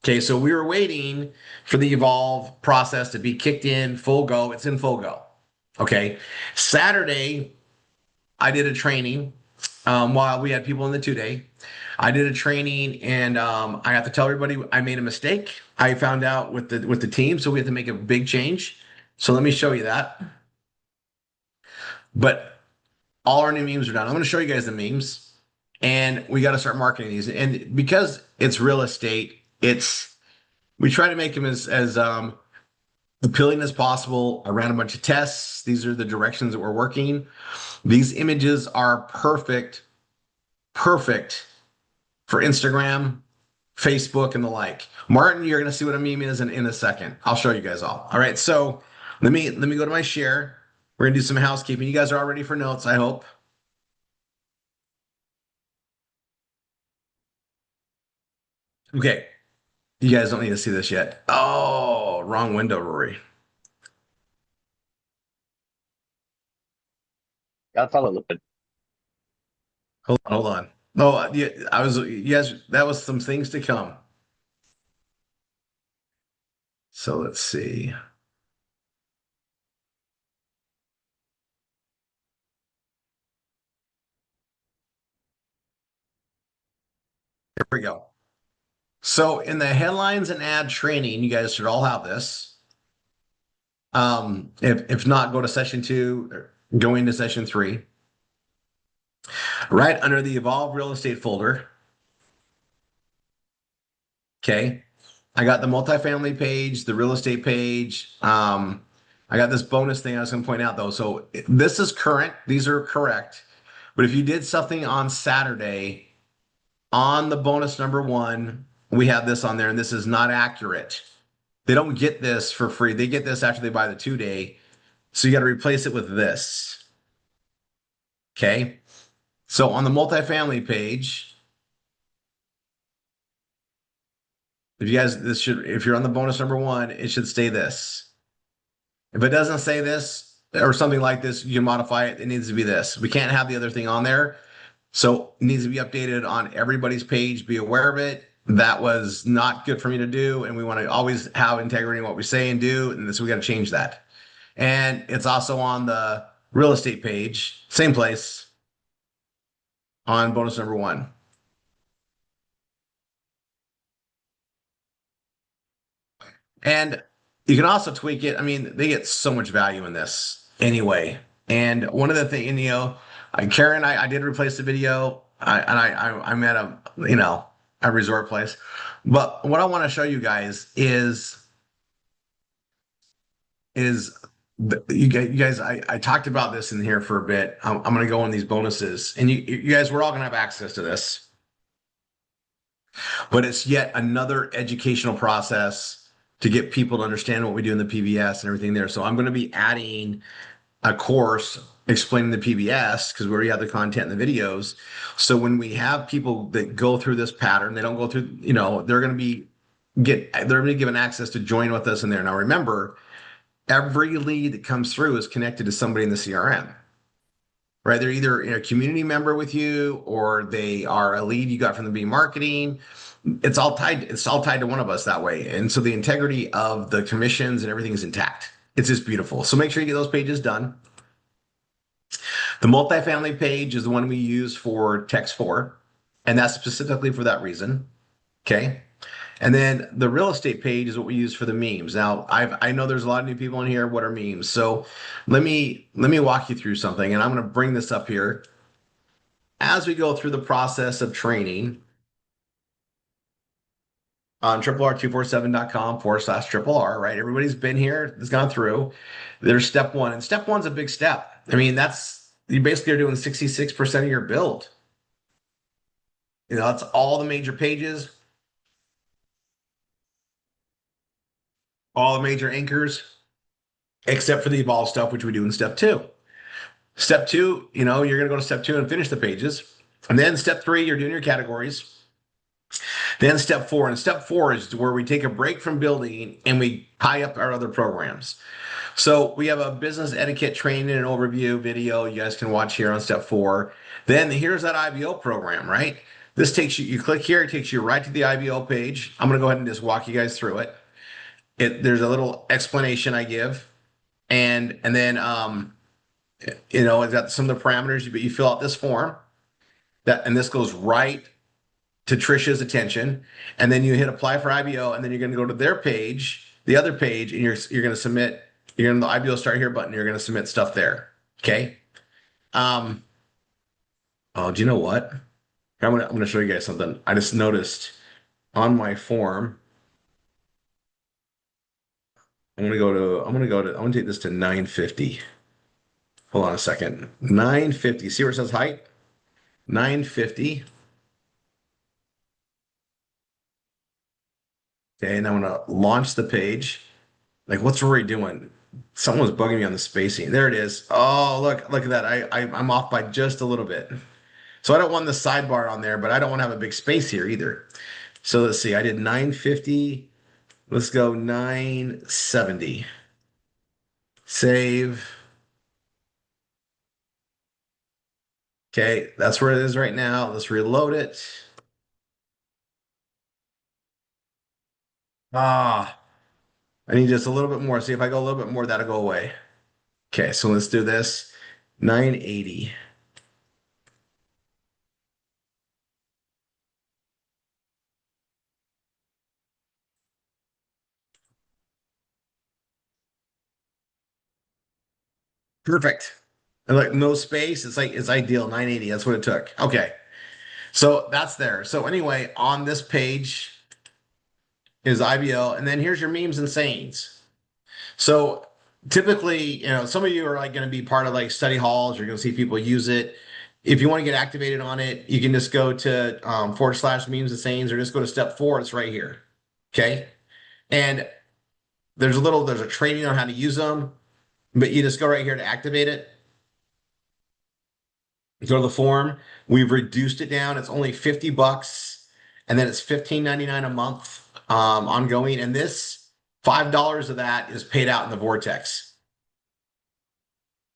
G: Okay, so we were waiting for the evolve process to be kicked in full go. It's in full go. Okay, Saturday I did a training while we had people in the 2 day. I did a training and I have to tell everybody I made a mistake. I found out with the team, so we have to make a big change. So let me show you that. But all our new memes are done. I'm going to show you guys the memes, and we got to start marketing these. And because it's real estate, we try to make them as appealing as possible. I ran a bunch of tests. These are the directions that we're working. These images are perfect for Instagram, Facebook, and the like. Martin, you're going to see what a meme is in a second. I'll show you guys all. All right, so let me go to my share. We're going to do some housekeeping. You guys are all ready for notes, I hope. Okay, you guys don't need to see this yet. Oh, wrong window, Rory.
B: That's all it looked.
G: Hold on. Oh, yeah, yes, that was some things to come. So let's see. Here we go. So in the headlines and ad training, you guys should all have this. If not, go to session 2, or go into session 3. Right under the Evolve Real Estate folder. Okay. I got the multifamily page, the real estate page. I got this bonus thing I was going to point out though. So this is current. These are correct. But if you did something on Saturday on the bonus number 1, we have this on there, and this is not accurate. They don't get this for free. They get this after they buy the 2-day. So you got to replace it with this. Okay. So on the multifamily page, if you're on the bonus number 1, it should stay this. If it doesn't say this or something like this, you can modify it. It needs to be this. We can't have the other thing on there. So it needs to be updated on everybody's page. Be aware of it. That was not good for me to do. And we want to always have integrity in what we say and do. And so we got to change that. And it's also on the real estate page, same place, on bonus number 1. And you can also tweak it. I mean, they get so much value in this anyway. And one of the things, Karen, I did replace the video. I'm at a resort place. But what I want to show you guys is you guys, I talked about this in here for a bit. I'm going to go on these bonuses, and you guys, we're all going to have access to this. But it's yet another educational process to get people to understand what we do in the PBS and everything there. So I'm going to be adding a course explaining the PBS because we already have the content and the videos. So when we have people that go through this pattern, they don't go through, they're going to be given access to join with us in there. Now remember, every lead that comes through is connected to somebody in the CRM. Right? They're either a community member with you or they are a lead you got from the B marketing. It's all tied to one of us that way. And so the integrity of the commissions and everything is intact. It's just beautiful. So make sure you get those pages done. The multifamily page is the one we use for text 4, and that's specifically for that reason. Okay. And then the real estate page is what we use for the memes. Now, I know there's a lot of new people in here. What are memes? So let me walk you through something, and I'm going to bring this up here as we go through the process of training on RRR247.com/RR, right? Everybody's been here, has gone through. There's step 1, and step 1's a big step. I mean, you basically are doing 66% of your build. That's all the major pages, all the major anchors, except for the evolve stuff, which we do in step 2. Step 2, you're going to go to step 2 and finish the pages. And then step 3, you're doing your categories. Then step 4, and step 4 is where we take a break from building and we tie up our other programs. So we have a business etiquette training and overview video you guys can watch here on step 4. Then here's that IBO program, right? This takes you, you click here, it takes you right to the IBO page. I'm going to go ahead and just walk you guys through it. There's a little explanation I give, and then it's got some of the parameters, but you fill out this form and this goes right to Trisha's attention, and then you hit apply for IBO, and then you're going to go to their page, the other page, and you're going to submit. You're going to the IBO start here button. You're going to submit stuff there. Okay. Oh, do you know what? I'm gonna show you guys something. I just noticed on my form. I'm gonna take this to 950. Hold on a second. 950. See where it says height? 950. Okay, and I'm gonna launch the page. Like, what's Rory doing? Someone was bugging me on the spacing. There it is. Oh, look at that. I'm off by just a little bit. So I don't want the sidebar on there, but I don't want to have a big space here either. So let's see. I did 950. Let's go 970. Save. Okay, that's where it is right now. Let's reload it. Ah, I need just a little bit more. See if I go a little bit more, that'll go away. Okay, so let's do this. 980. Perfect. And like no space, it's ideal. 980. That's what it took. Okay. So that's there. So anyway, on this page is IBO, and then here's your memes and sayings. So typically, some of you are like going to be part of like study halls. You're going to see people use it. If you want to get activated on it, you can just go to / memes and sayings, or just go to step 4. It's right here. Okay. And there's a training on how to use them, but you just go right here to activate it. Go to the form. We've reduced it down. It's only $50, and then it's $15.99 a month ongoing. And this $5 of that is paid out in the Vortex.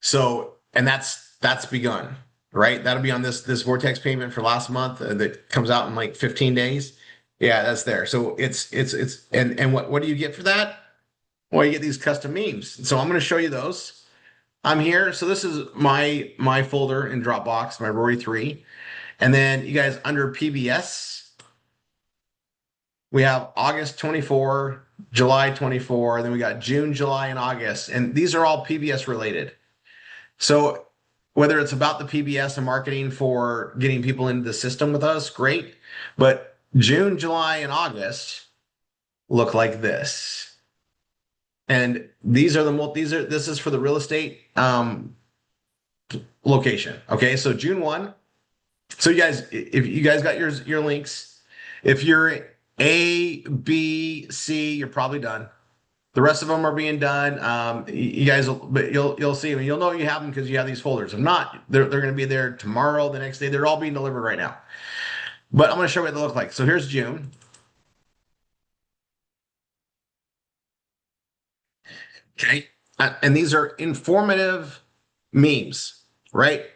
G: So, and that's begun, right? That'll be on this Vortex payment for last month that comes out in like 15 days. Yeah, that's there. So and what do you get for that? Well, you get these custom memes. So I'm going to show you those. I'm here. So this is my folder in Dropbox, my Rory 3. And then you guys under PBS, we have August 24, July 24, then we got June, July, and August. And these are all PBS related. So whether it's about the PBS and marketing for getting people into the system with us, great. But June, July, and August look like this. And this is for the real estate location. Okay, so June 1. So you guys, if you guys got your links, if you're A, B, C, you're probably done. The rest of them are being done. You guys, but you'll see them. You'll know you have them because you have these folders. If not, they're going to be there tomorrow, the next day. They're all being delivered right now. But I'm going to show you what they look like. So here's June. Okay. And these are informative memes, right?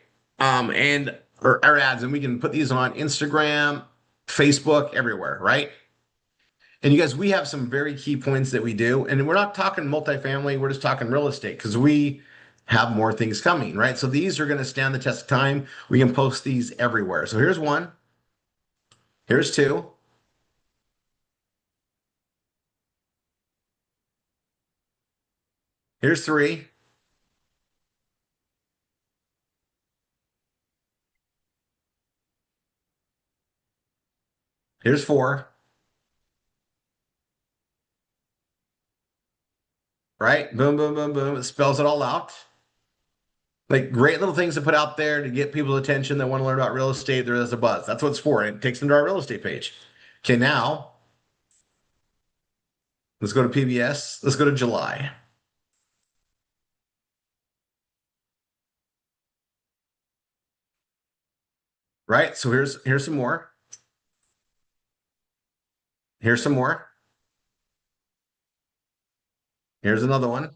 G: Or ads, and we can put these on Instagram, Facebook, everywhere, right? And you guys, we have some very key points that we do, and we're not talking multifamily, we're just talking real estate because we have more things coming, right? So these are going to stand the test of time. We can post these everywhere. So here's 1. Here's 2. Here's 3. Here's 4. Right? Boom, boom, boom, boom. It spells it all out. Like great little things to put out there to get people's attention that want to learn about real estate. There is a buzz. That's what it's for. It takes them to our real estate page. Okay, now let's go to PBS. Let's go to July. Right? So here's some more. Here's some more. Here's another one.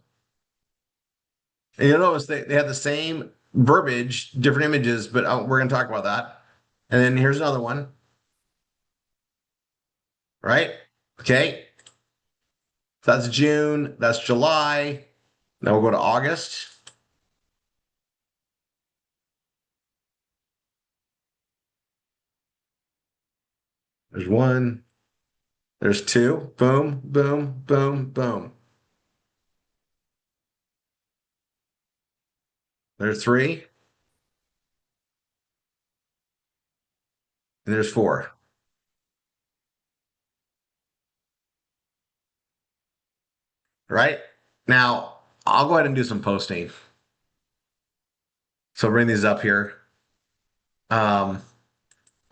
G: And you'll notice they have the same verbiage, different images, but we're going to talk about that. And then here's another one. right? Okay. So that's June. That's July. Now we'll go to August. There's one. There's two. Boom, boom, boom, boom. There's three. And there's four. Right? Now, I'll go ahead and do some posting. So bring these up here. I'm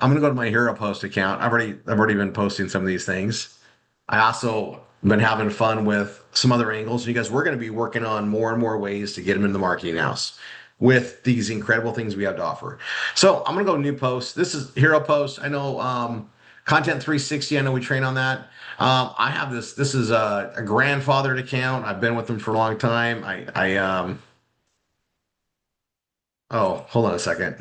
G: gonna go to my Hero Post account. I've already been posting some of these things. I also been having fun with some other angles because we're going to be working on more and more ways to get them in the marketing house with these incredible things we have to offer. So I'm going to go new post. This is Hero Post. I know Content 360. I know we train on that. I have this. This is a grandfathered account. I've been with them for a long time. Oh, hold on a second.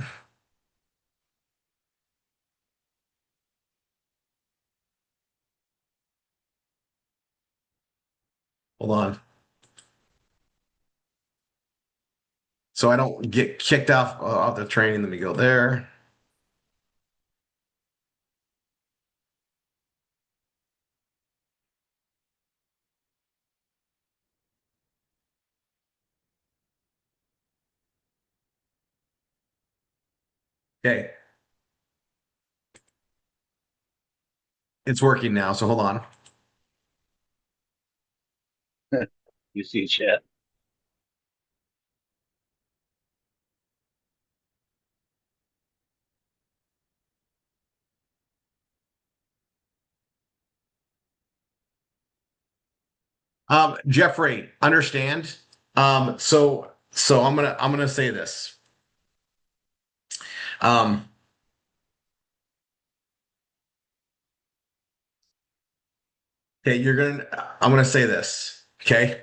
G: Hold on. So I don't get kicked off the training. Let me go there. Okay, it's working now. So hold on.
B: You see chat.
G: Jeffrey, understand. So I'm gonna say this. Um, okay, I'm gonna say this. Okay,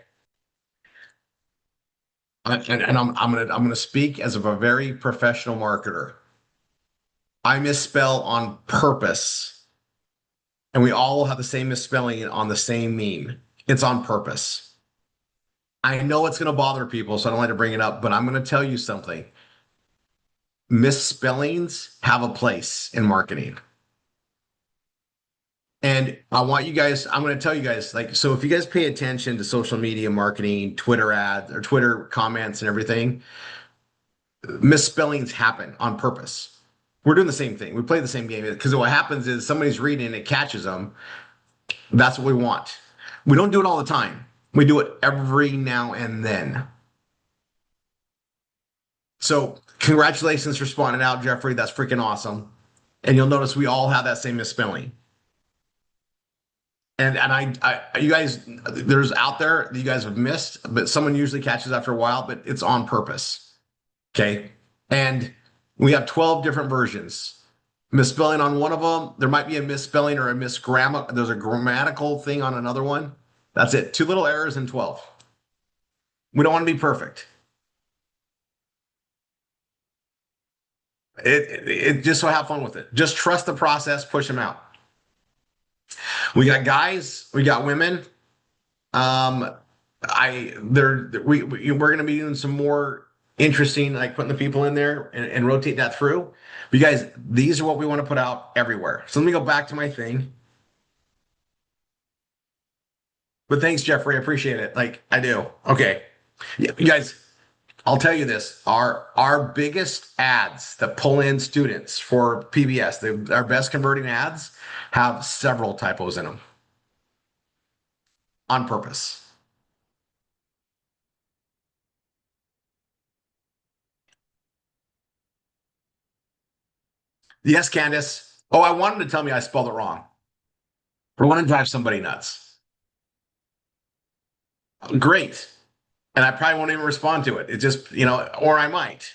G: and I'm gonna speak as of a very professional marketer. I misspell on purpose, and we all have the same misspelling on the same meme. It's on purpose. I know it's gonna bother people, so I don't like to bring it up, but I'm gonna tell you something. Misspellings have a place in marketing. And I want you guys, I'm going to tell you guys, like, so if you guys pay attention to social media marketing, Twitter ads or Twitter comments and everything, misspellings happen on purpose. We're doing the same thing. We play the same game because what happens is somebody's reading and it catches them. That's what we want. We don't do it all the time. We do it every now and then. So congratulations for spawning out, Jeffrey. That's freaking awesome. And you'll notice we all have that same misspelling. And you guys, there's out there that you guys have missed, but someone usually catches after a while, but it's on purpose. Okay. And we have 12 different versions. Misspelling on one of them, there might be a misspelling or a misgrammar. There's a grammatical thing on another one. That's it. Two little errors in 12. We don't want to be perfect. It just so have fun with it. Just trust the process, push them out. We got guys, we got women. We're gonna be doing some more interesting, like putting the people in there and rotate that through. But you guys, these are what we want to put out everywhere. So let me go back to my thing. But thanks, Jeffrey. I appreciate it. Like I do. Okay. Yeah, you guys, I'll tell you this. Our biggest ads that pull in students for PBS, our best converting ads have several typos in them on purpose. Yes, Candace. Oh, I wanted to tell me I spelled it wrong. I want to drive somebody nuts. Great. And I probably won't even respond to it. It just, or I might.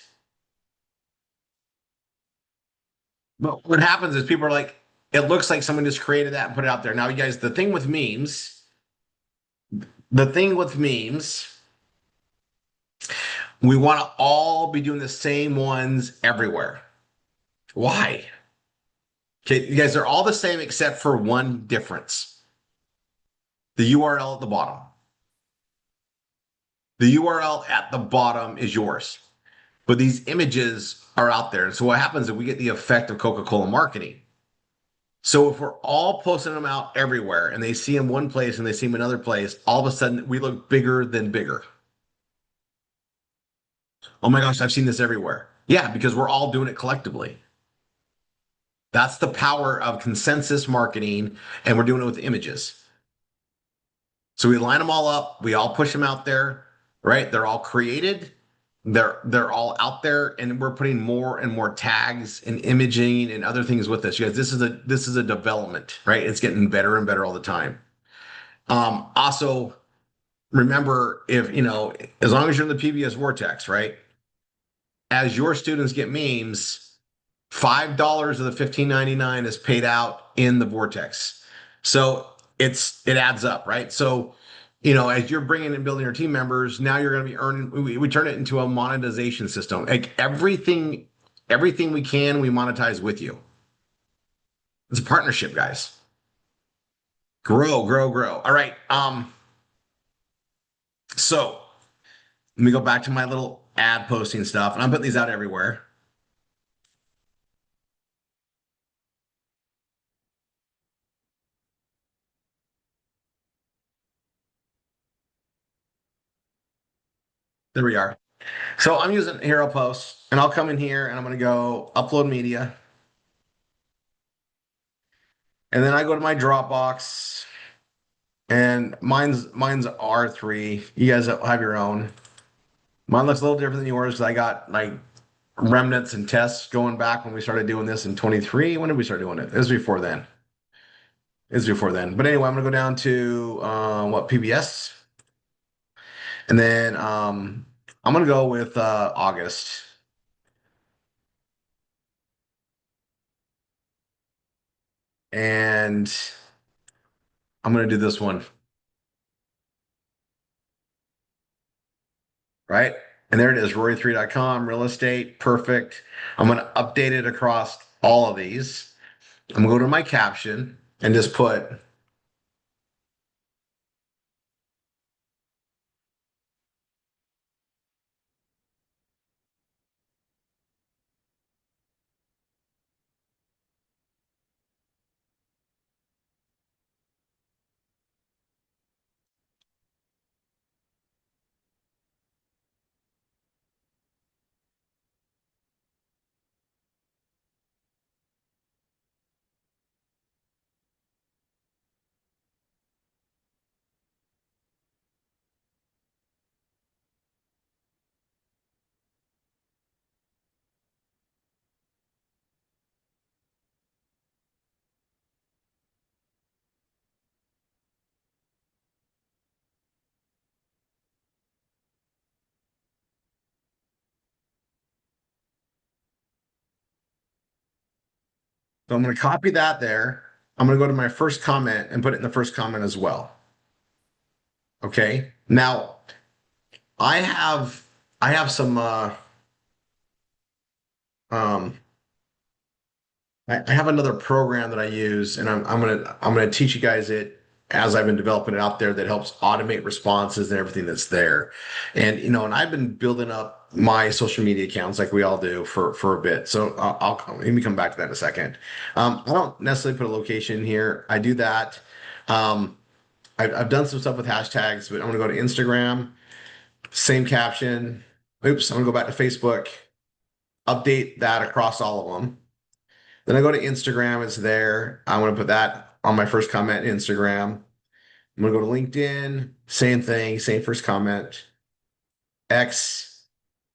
G: But what happens is people are like, it looks like someone just created that and put it out there. Now, you guys, the thing with memes, we want to all be doing the same ones everywhere. Why? Okay, you guys are all the same except for one difference. The URL at the bottom. The URL at the bottom is yours, but these images are out there. So what happens is we get the effect of Coca-Cola marketing. So if we're all posting them out everywhere and they see them one place and they see them another place, all of a sudden we look bigger than bigger. Oh my gosh, I've seen this everywhere. Yeah, because we're all doing it collectively. That's the power of consensus marketing, and we're doing it with images. So we line them all up, we all push them out there, right? They're all created, they're all out there, and we're putting more and more tags and imaging and other things with this. You guys, this is a development, right? It's getting better and better all the time. Also, remember, if you know, as long as you're in the PBS vortex, right? As your students get memes, $5 of the $15.99 is paid out in the vortex. So it adds up, right? So, you know, as you're bringing and building your team members, now you're going to be earning. We turn it into a monetization system. Like everything we can, we monetize with you. It's a partnership, guys. Grow, grow, grow. All right. So let me go back to my little ad posting stuff, and I'm putting these out everywhere. There we are. So I'm using Hero Posts, and I'll come in here and I'm going to go upload media. And then I go to my Dropbox, and mine's R3. You guys have your own. Mine looks a little different than yours because I got like remnants and tests going back when we started doing this in 23. When did we start doing it? It was before then. It was before then. But anyway, I'm gonna go down to PBS, and then I'm gonna go with August. And I'm gonna do this one. Right? And there it is, rory3.com, real estate, perfect. I'm going to update it across all of these. I'm going to go to my caption and just put, so I'm going to copy that there. I'm going to go to my first comment and put it in the first comment as well. Okay. Now I have some um I have another program that I use, and I'm gonna teach you guys it as I've been developing it out there that helps automate responses and everything that's there. And you know, and I've been building up my social media accounts like we all do for a bit. So let me come back to that in a second. I don't necessarily put a location here. I do that. I've done some stuff with hashtags, but I'm gonna go to Instagram, same caption. Oops, I'm gonna go back to Facebook, update that across all of them. Then I go to Instagram, it's there. I'm going to put that on my first comment in Instagram. I'm going to go to LinkedIn, same thing, same first comment. X,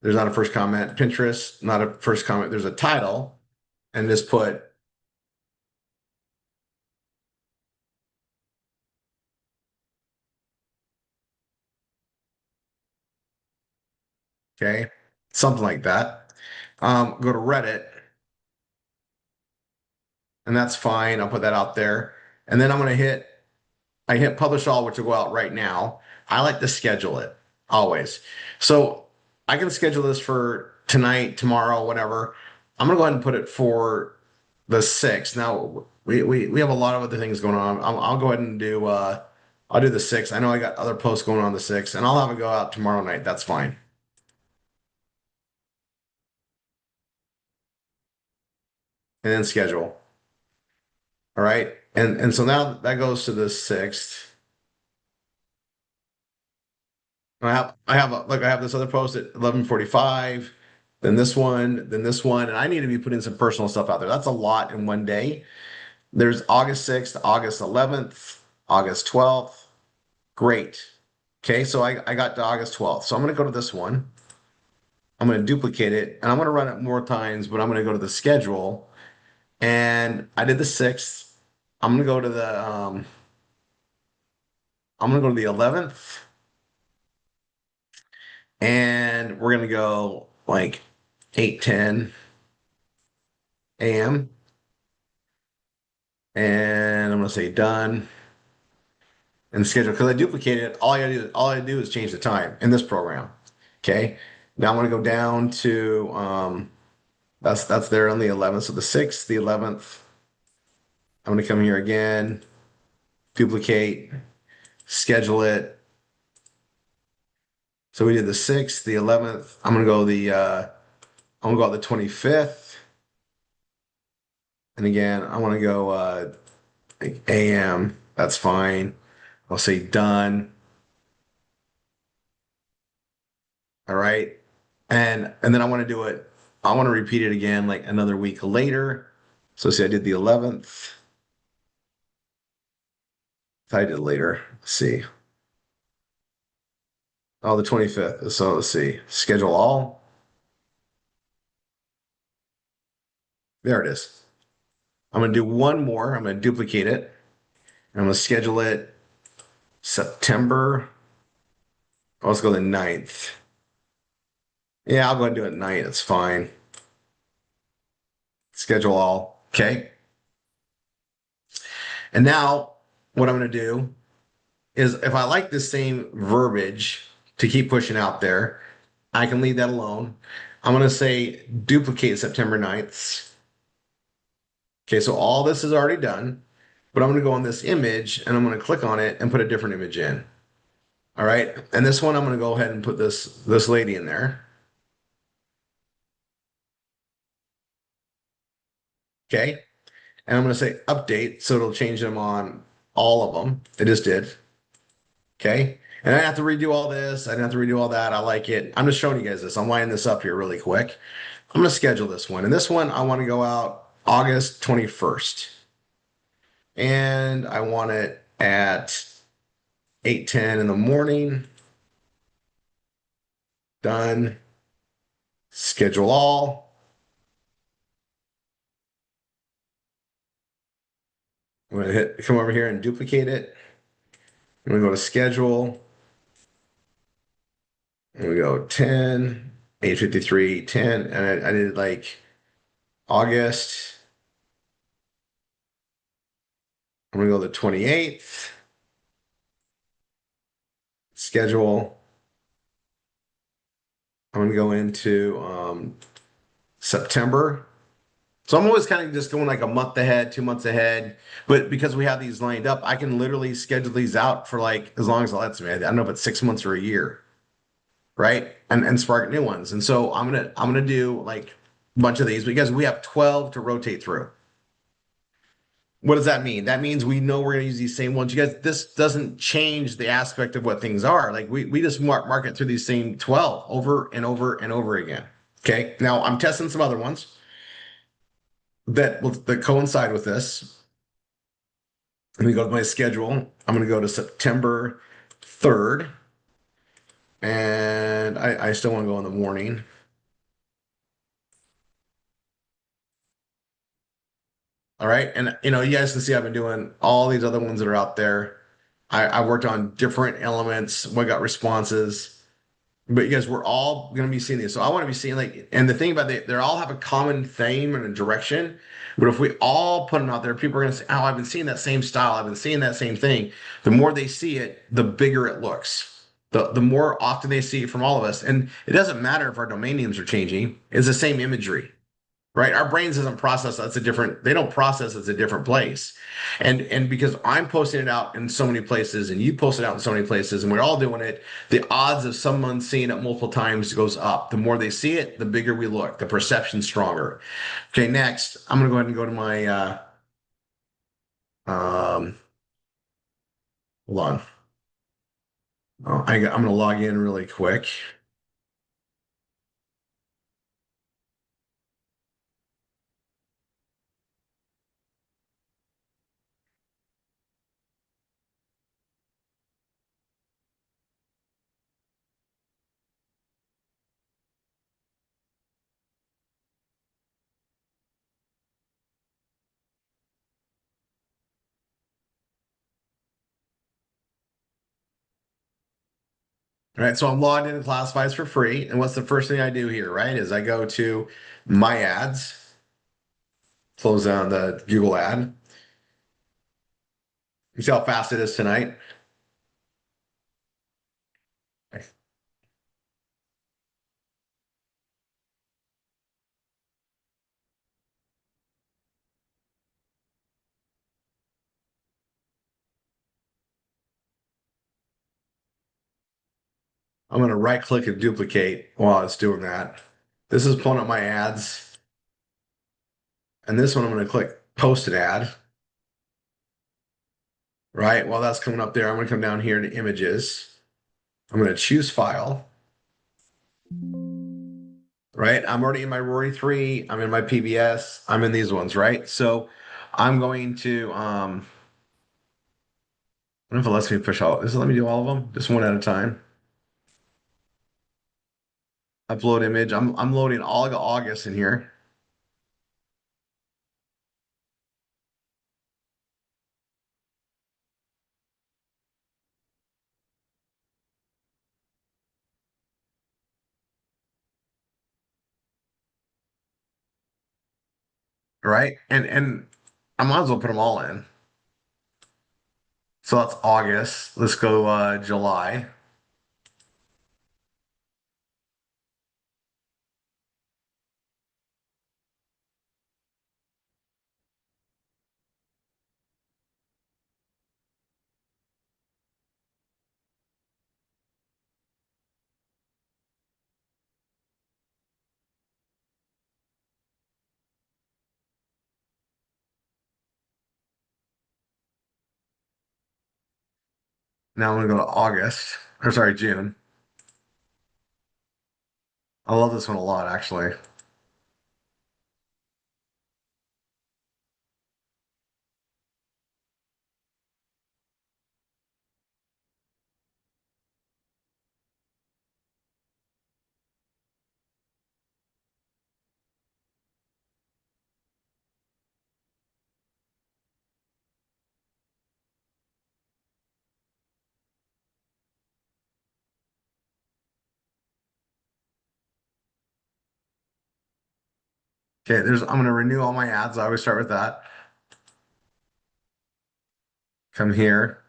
G: there's not a first comment. Pinterest, not a first comment. There's a title, and just put okay, something like that. Go to Reddit, and that's fine. I'll put that out there. And then I'm going to I hit publish all, which will go out right now. I like to schedule it always. So I can schedule this for tonight, tomorrow, whatever. I'm gonna go ahead and put it for the 6th. Now we have a lot of other things going on. I'll go ahead and do I'll do the 6th. I know I got other posts going on the 6th, and I'll have it go out tomorrow night. That's fine. And then schedule. All right. And so now that goes to the 6th. I have this other post at 11:45, then this one, and I need to be putting some personal stuff out there. That's a lot in one day. There's August 6th, August 11th, August 12th. Great. Okay, so I got to August 12th. So I'm going to go to this one. I'm going to duplicate it and I'm going to run it more times, but I'm going to go to the schedule. And I did the 6th. I'm going to go to the I'm going to go to the 11th and we're going to go like 8:10 a.m. And I'm going to say done and schedule because I duplicated it. All I do is change the time in this program. Okay. Now I'm going to go down to that's there on the 11th. So the 6th, the 11th. I'm going to come here again, duplicate, schedule it. So we did the 6th, the 11th. I'm going to go I'm going to go the 25th. And again, I want to go like AM. That's fine. I'll say done. All right. And then I want to do it. I want to repeat it again like another week later. So say I did the 11th. I did later. Let's see. Oh, the 25th. So let's see. Schedule all. There it is. I'm going to do one more. I'm going to duplicate it. I'm going to schedule it September. Oh, let's go the 9th. Yeah, I'll go ahead and do it at night. It's fine. Schedule all. Okay. And now what I'm going to do is if I like the same verbiage to keep pushing out there, I can leave that alone. I'm going to say duplicate September 9th. Okay, so all this is already done, but I'm going to go on this image and I'm going to click on it and put a different image in. All right. And this one, I'm going to go ahead and put this lady in there. Okay. And I'm going to say update. So it'll change them on all of them. It just did. Okay. And I didn't have to redo all this. I didn't have to redo all that. I like it. I'm just showing you guys this. I'm lining this up here really quick. I'm going to schedule this one. And this one, I want to go out August 21st. And I want it at 8:10 in the morning. Done. Schedule all. I'm going to come over here and duplicate it. I'm going to go to schedule. And we go 10, 8:53, 10. And I did like August. I'm going to go to the 28th. Schedule. I'm going to go into September. So I'm always kind of just going like a month ahead, 2 months ahead. But because we have these lined up, I can literally schedule these out for like as long as it lets me. I don't know if it's 6 months or a year, right? And spark new ones. And so I'm gonna do like a bunch of these because we have 12 to rotate through. What does that mean? That means we know we're gonna use these same ones. You guys, this doesn't change the aspect of what things are. Like we just mark it through these same 12 over and over and over again. Okay. Now I'm testing some other ones that coincide with this. Let me go to my schedule. I'm going to go to September 3rd. And I still want to go in the morning. All right. And, you guys can see I've been doing all these other ones that are out there. I worked on different elements. We got responses. But you guys, we're all going to be seeing these. So I want to be seeing like, and the thing about they all have a common theme and a direction. But if we all put them out there, people are going to say, oh, I've been seeing that same style. I've been seeing that same thing. The more they see it, the bigger it looks. The more often they see it from all of us. And it doesn't matter if our domain names are changing. It's the same imagery. right? Our brains doesn't process that's a different, they don't process it's a different place. And because I'm posting it out in so many places and you post it out in so many places and we're all doing it, the odds of someone seeing it multiple times goes up. The more they see it, the bigger we look, the perception's stronger. Okay, next, I'm gonna go ahead and go to my um hold on. I'm gonna log in really quick. All right, so I'm logged into classifieds for free. And what's the first thing I do here, right? Is I go to my ads, close down the Google ad. You see how fast it is tonight? I'm going to right click and duplicate while it's doing that. This is pulling up my ads. And this one I'm going to click post an ad. Right? While that's coming up there, I'm going to come down here to images. I'm going to choose file. Right? I'm already in my Rory 3. I'm in my PBS. I'm in these ones, right? So I'm going to what if it lets me push all? Does it let me do all of them? Just one at a time. Upload image. I'm loading all of August in here. Right? And I might as well put them all in. So that's August. Let's go July. Now I'm gonna go to August. Or sorry, June. I love this one a lot, actually. Okay, I'm gonna renew all my ads. I always start with that. Come here,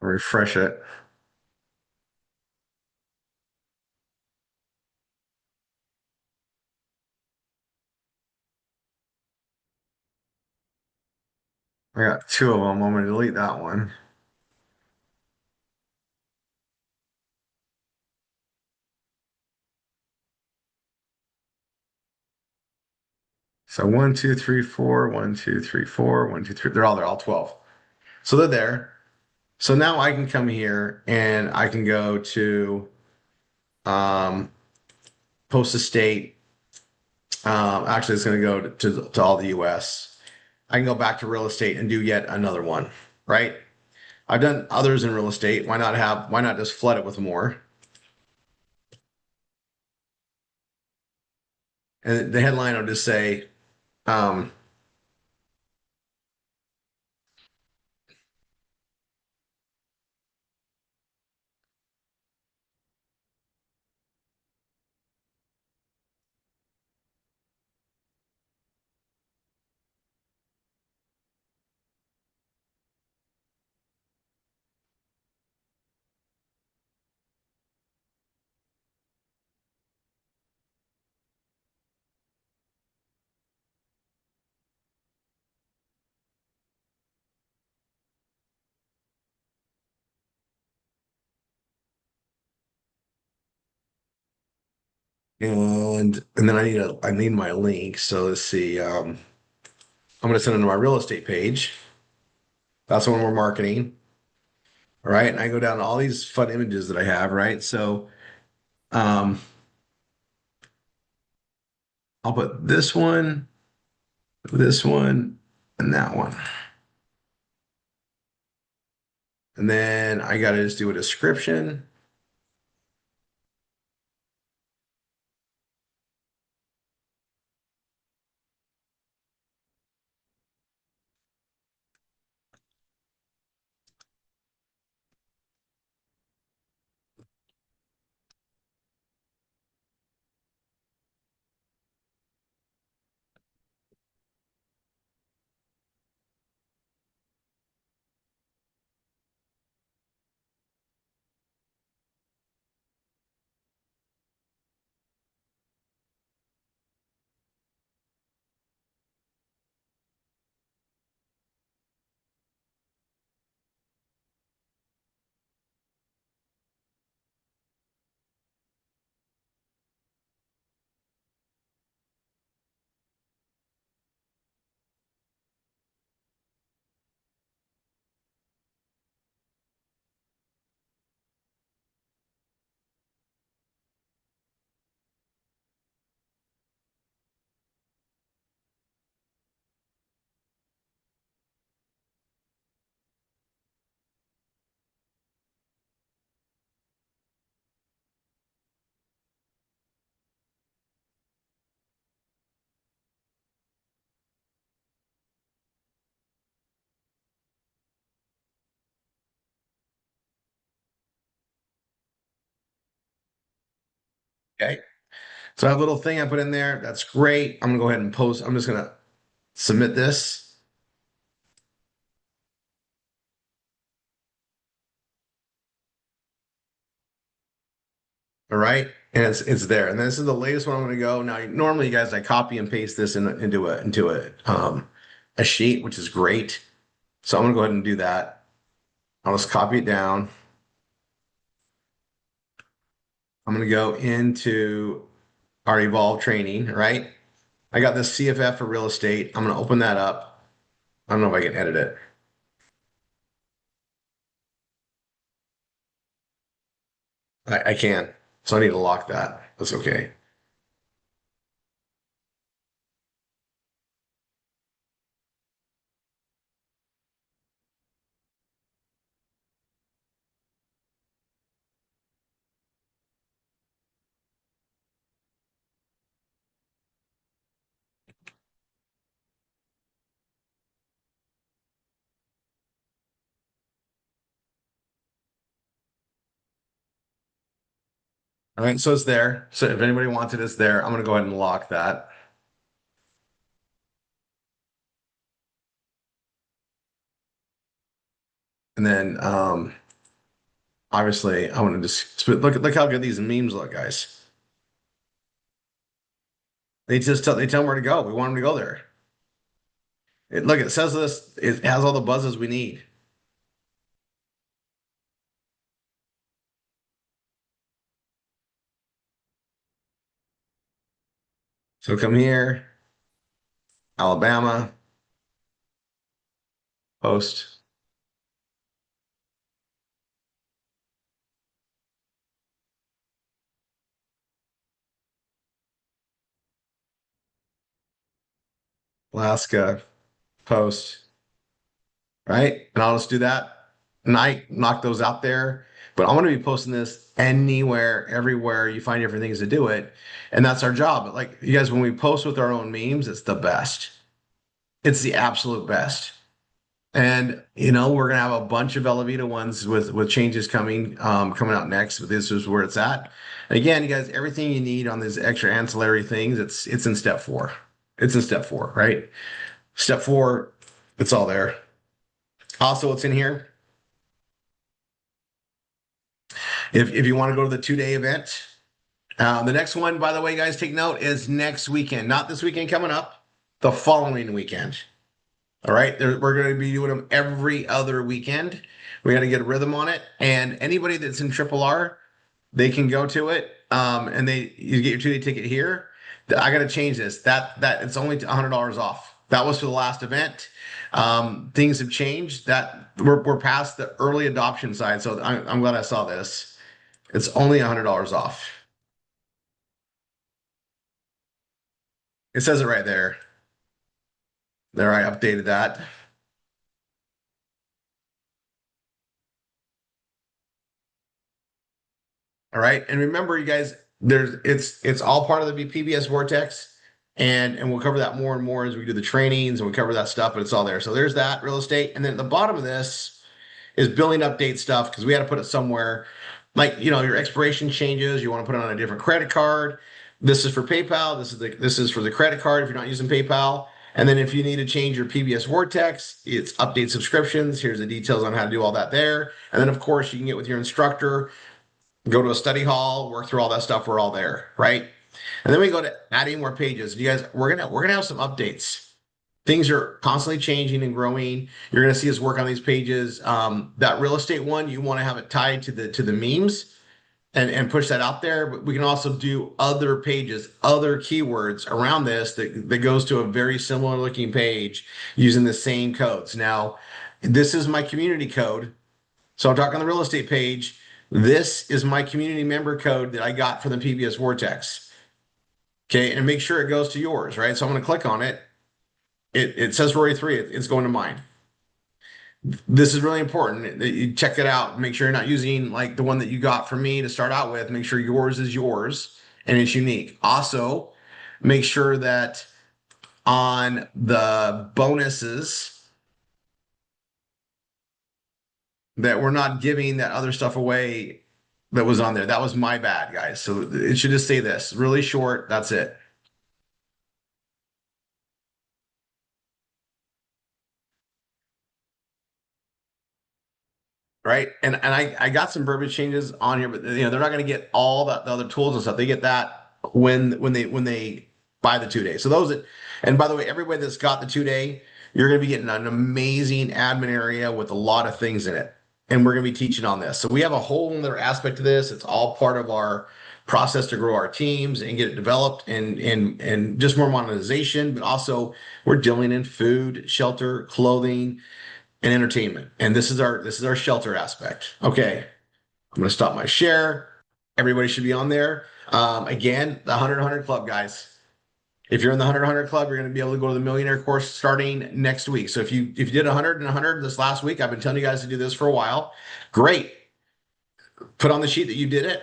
G: refresh it. I got two of them. I'm gonna delete that one. So 1, 2, 3, 4, 1, 2, 3, 4, 1, 2, 3. They're all there, all 12. So they're there. So now I can come here and I can go to um, post a state. Actually, it's going to go to all the US. I can go back to real estate and do yet another one, right? I've done others in real estate. Why not just flood it with more? And the headline will just say, um, And then I need my link. So let's see. I'm gonna send it to my real estate page. That's the one we're marketing. All right. And I go down to all these fun images that I have, right? So um I'll put this one, and that one. And then I gotta just do a description. Okay. So I have a little thing I put in there. That's great. I'm gonna go ahead and post. I'm just gonna submit this. All right. And it's there. And this is the latest one I'm gonna go. Now, normally you guys, I copy and paste this into a sheet, which is great. So I'm gonna go ahead and do that. I'll just copy it down. I'm gonna go into our Evolve training, right? I got this CFF for real estate. I'm gonna open that up. I don't know if I can edit it. I can. So I need to lock that. That's okay. All right, so it's there. So if anybody wants it, it's there. I'm gonna go ahead and lock that. And then obviously I want to just look how good these memes look, guys. They tell them where to go. We want them to go there. Look, it says this, it has all the buzzes we need. So come here, Alabama, post. Alaska, post, right? And I'll just do that. And I knock those out there. But I'm going to be posting this anywhere, everywhere you find different things to do it. And that's our job. But like you guys, when we post with our own memes, it's the best. It's the absolute best. And we're gonna have a bunch of Elavita ones with changes coming out next. But this is where it's at. And again, you guys, everything you need on these extra ancillary things, it's in step 4. It's in step 4, right? Step 4, it's all there. Also, it's in here. If you want to go to the 2-day event, the next one, by the way, guys, take note, is next weekend, not this weekend coming up, the following weekend. All right, we're going to be doing them every other weekend. We got to get a rhythm on it. And anybody that's in Triple R, they can go to it. And you get your 2-day ticket here. I got to change this. That it's only $100 off. That was for the last event. Things have changed. That we're past the early adoption side. So I'm glad I saw this. It's only $100 off. It says it right there. There, I updated that. All right. And remember, you guys, it's all part of the PBS Vortex. And we'll cover that more and more as we do the trainings and we cover that stuff, but it's all there. So there's that real estate. And then at the bottom of this is billing update stuff because we had to put it somewhere. Like, your expiration changes, you want to put it on a different credit card. This is for PayPal. This is for the credit card if you're not using PayPal. And then if you need to change your PBS Vortex, it's update subscriptions. Here's the details on how to do all that there. And then of course you can get with your instructor, go to a study hall, work through all that stuff. We're all there, right? And then we go to adding more pages. You guys, we're gonna have some updates. Things are constantly changing and growing. You're gonna see us work on these pages. That real estate one, you want to have it tied to the memes and push that out there. But we can also do other pages, other keywords around this that goes to a very similar looking page using the same codes. Now, this is my community code. So I'm talking the real estate page. This is my community member code that I got from the PBS Vortex. Okay, and make sure it goes to yours, right? So I'm going to click on it. It says Rory 3, it's going to mine. This is really important that you check it out. Make sure you're not using like the one that you got from me to start out with. Make sure yours is yours and it's unique. Also, make sure that on the bonuses that we're not giving that other stuff away that was on there. That was my bad, guys. So it should just say this really short. That's it. Right. And I got some verbiage changes on here, but they're not going to get all the other tools and stuff. They get that when they buy the 2 days. So and by the way, everybody that's got the 2-day, you're going to be getting an amazing admin area with a lot of things in it. And we're going to be teaching on this. So we have a whole other aspect to this. It's all part of our process to grow our teams and get it developed and just more monetization, but also we're dealing in food, shelter, clothing, and entertainment. And this is our shelter aspect. Okay. I'm going to stop my share. Everybody should be on there. Again, the 100 Club, guys. If you're in the 100 Club, you're going to be able to go to the Millionaire course starting next week. So if you did 100 and 100 this last week, I've been telling you guys to do this for a while. Great. Put on the sheet that you did it.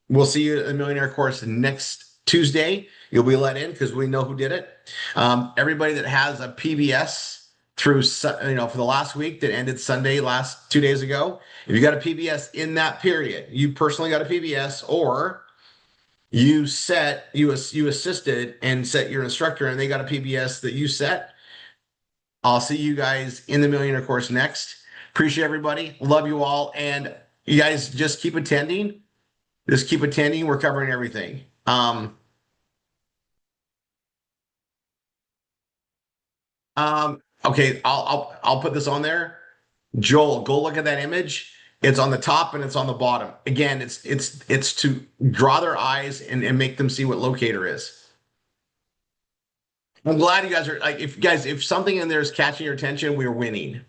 G: We'll see you at the Millionaire course next Tuesday. You'll be let in because we know who did it. Everybody that has a PBS through, for the last week that ended Sunday, 2 days ago, if you got a PBS in that period, you personally got a PBS, or you assisted and set your instructor and they got a PBS that you set. I'll see you guys in the Millionaire course next. Appreciate everybody. Love you all. And you guys just keep attending. Just keep attending. We're covering everything. Okay, I'll put this on there. Joel, go look at that image. It's on the top and it's on the bottom. Again, it's to draw their eyes and make them see what locator is. I'm glad you guys are like, if something in there is catching your attention, we're winning.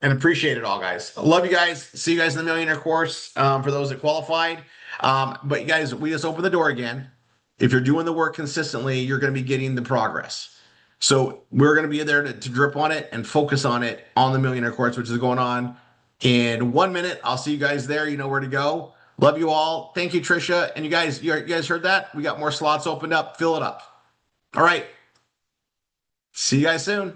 G: And appreciate it all, guys. I love you guys. See you guys in the Millionaire course for those that qualified. But you guys, we just opened the door again. If you're doing the work consistently, you're going to be getting the progress. So we're going to be there to drip on it and focus on it on the Millionaire course, which is going on in 1 minute. I'll see you guys there. You know where to go. Love you all. Thank you, Trisha. And you guys heard that? We got more slots opened up. Fill it up. All right. See you guys soon.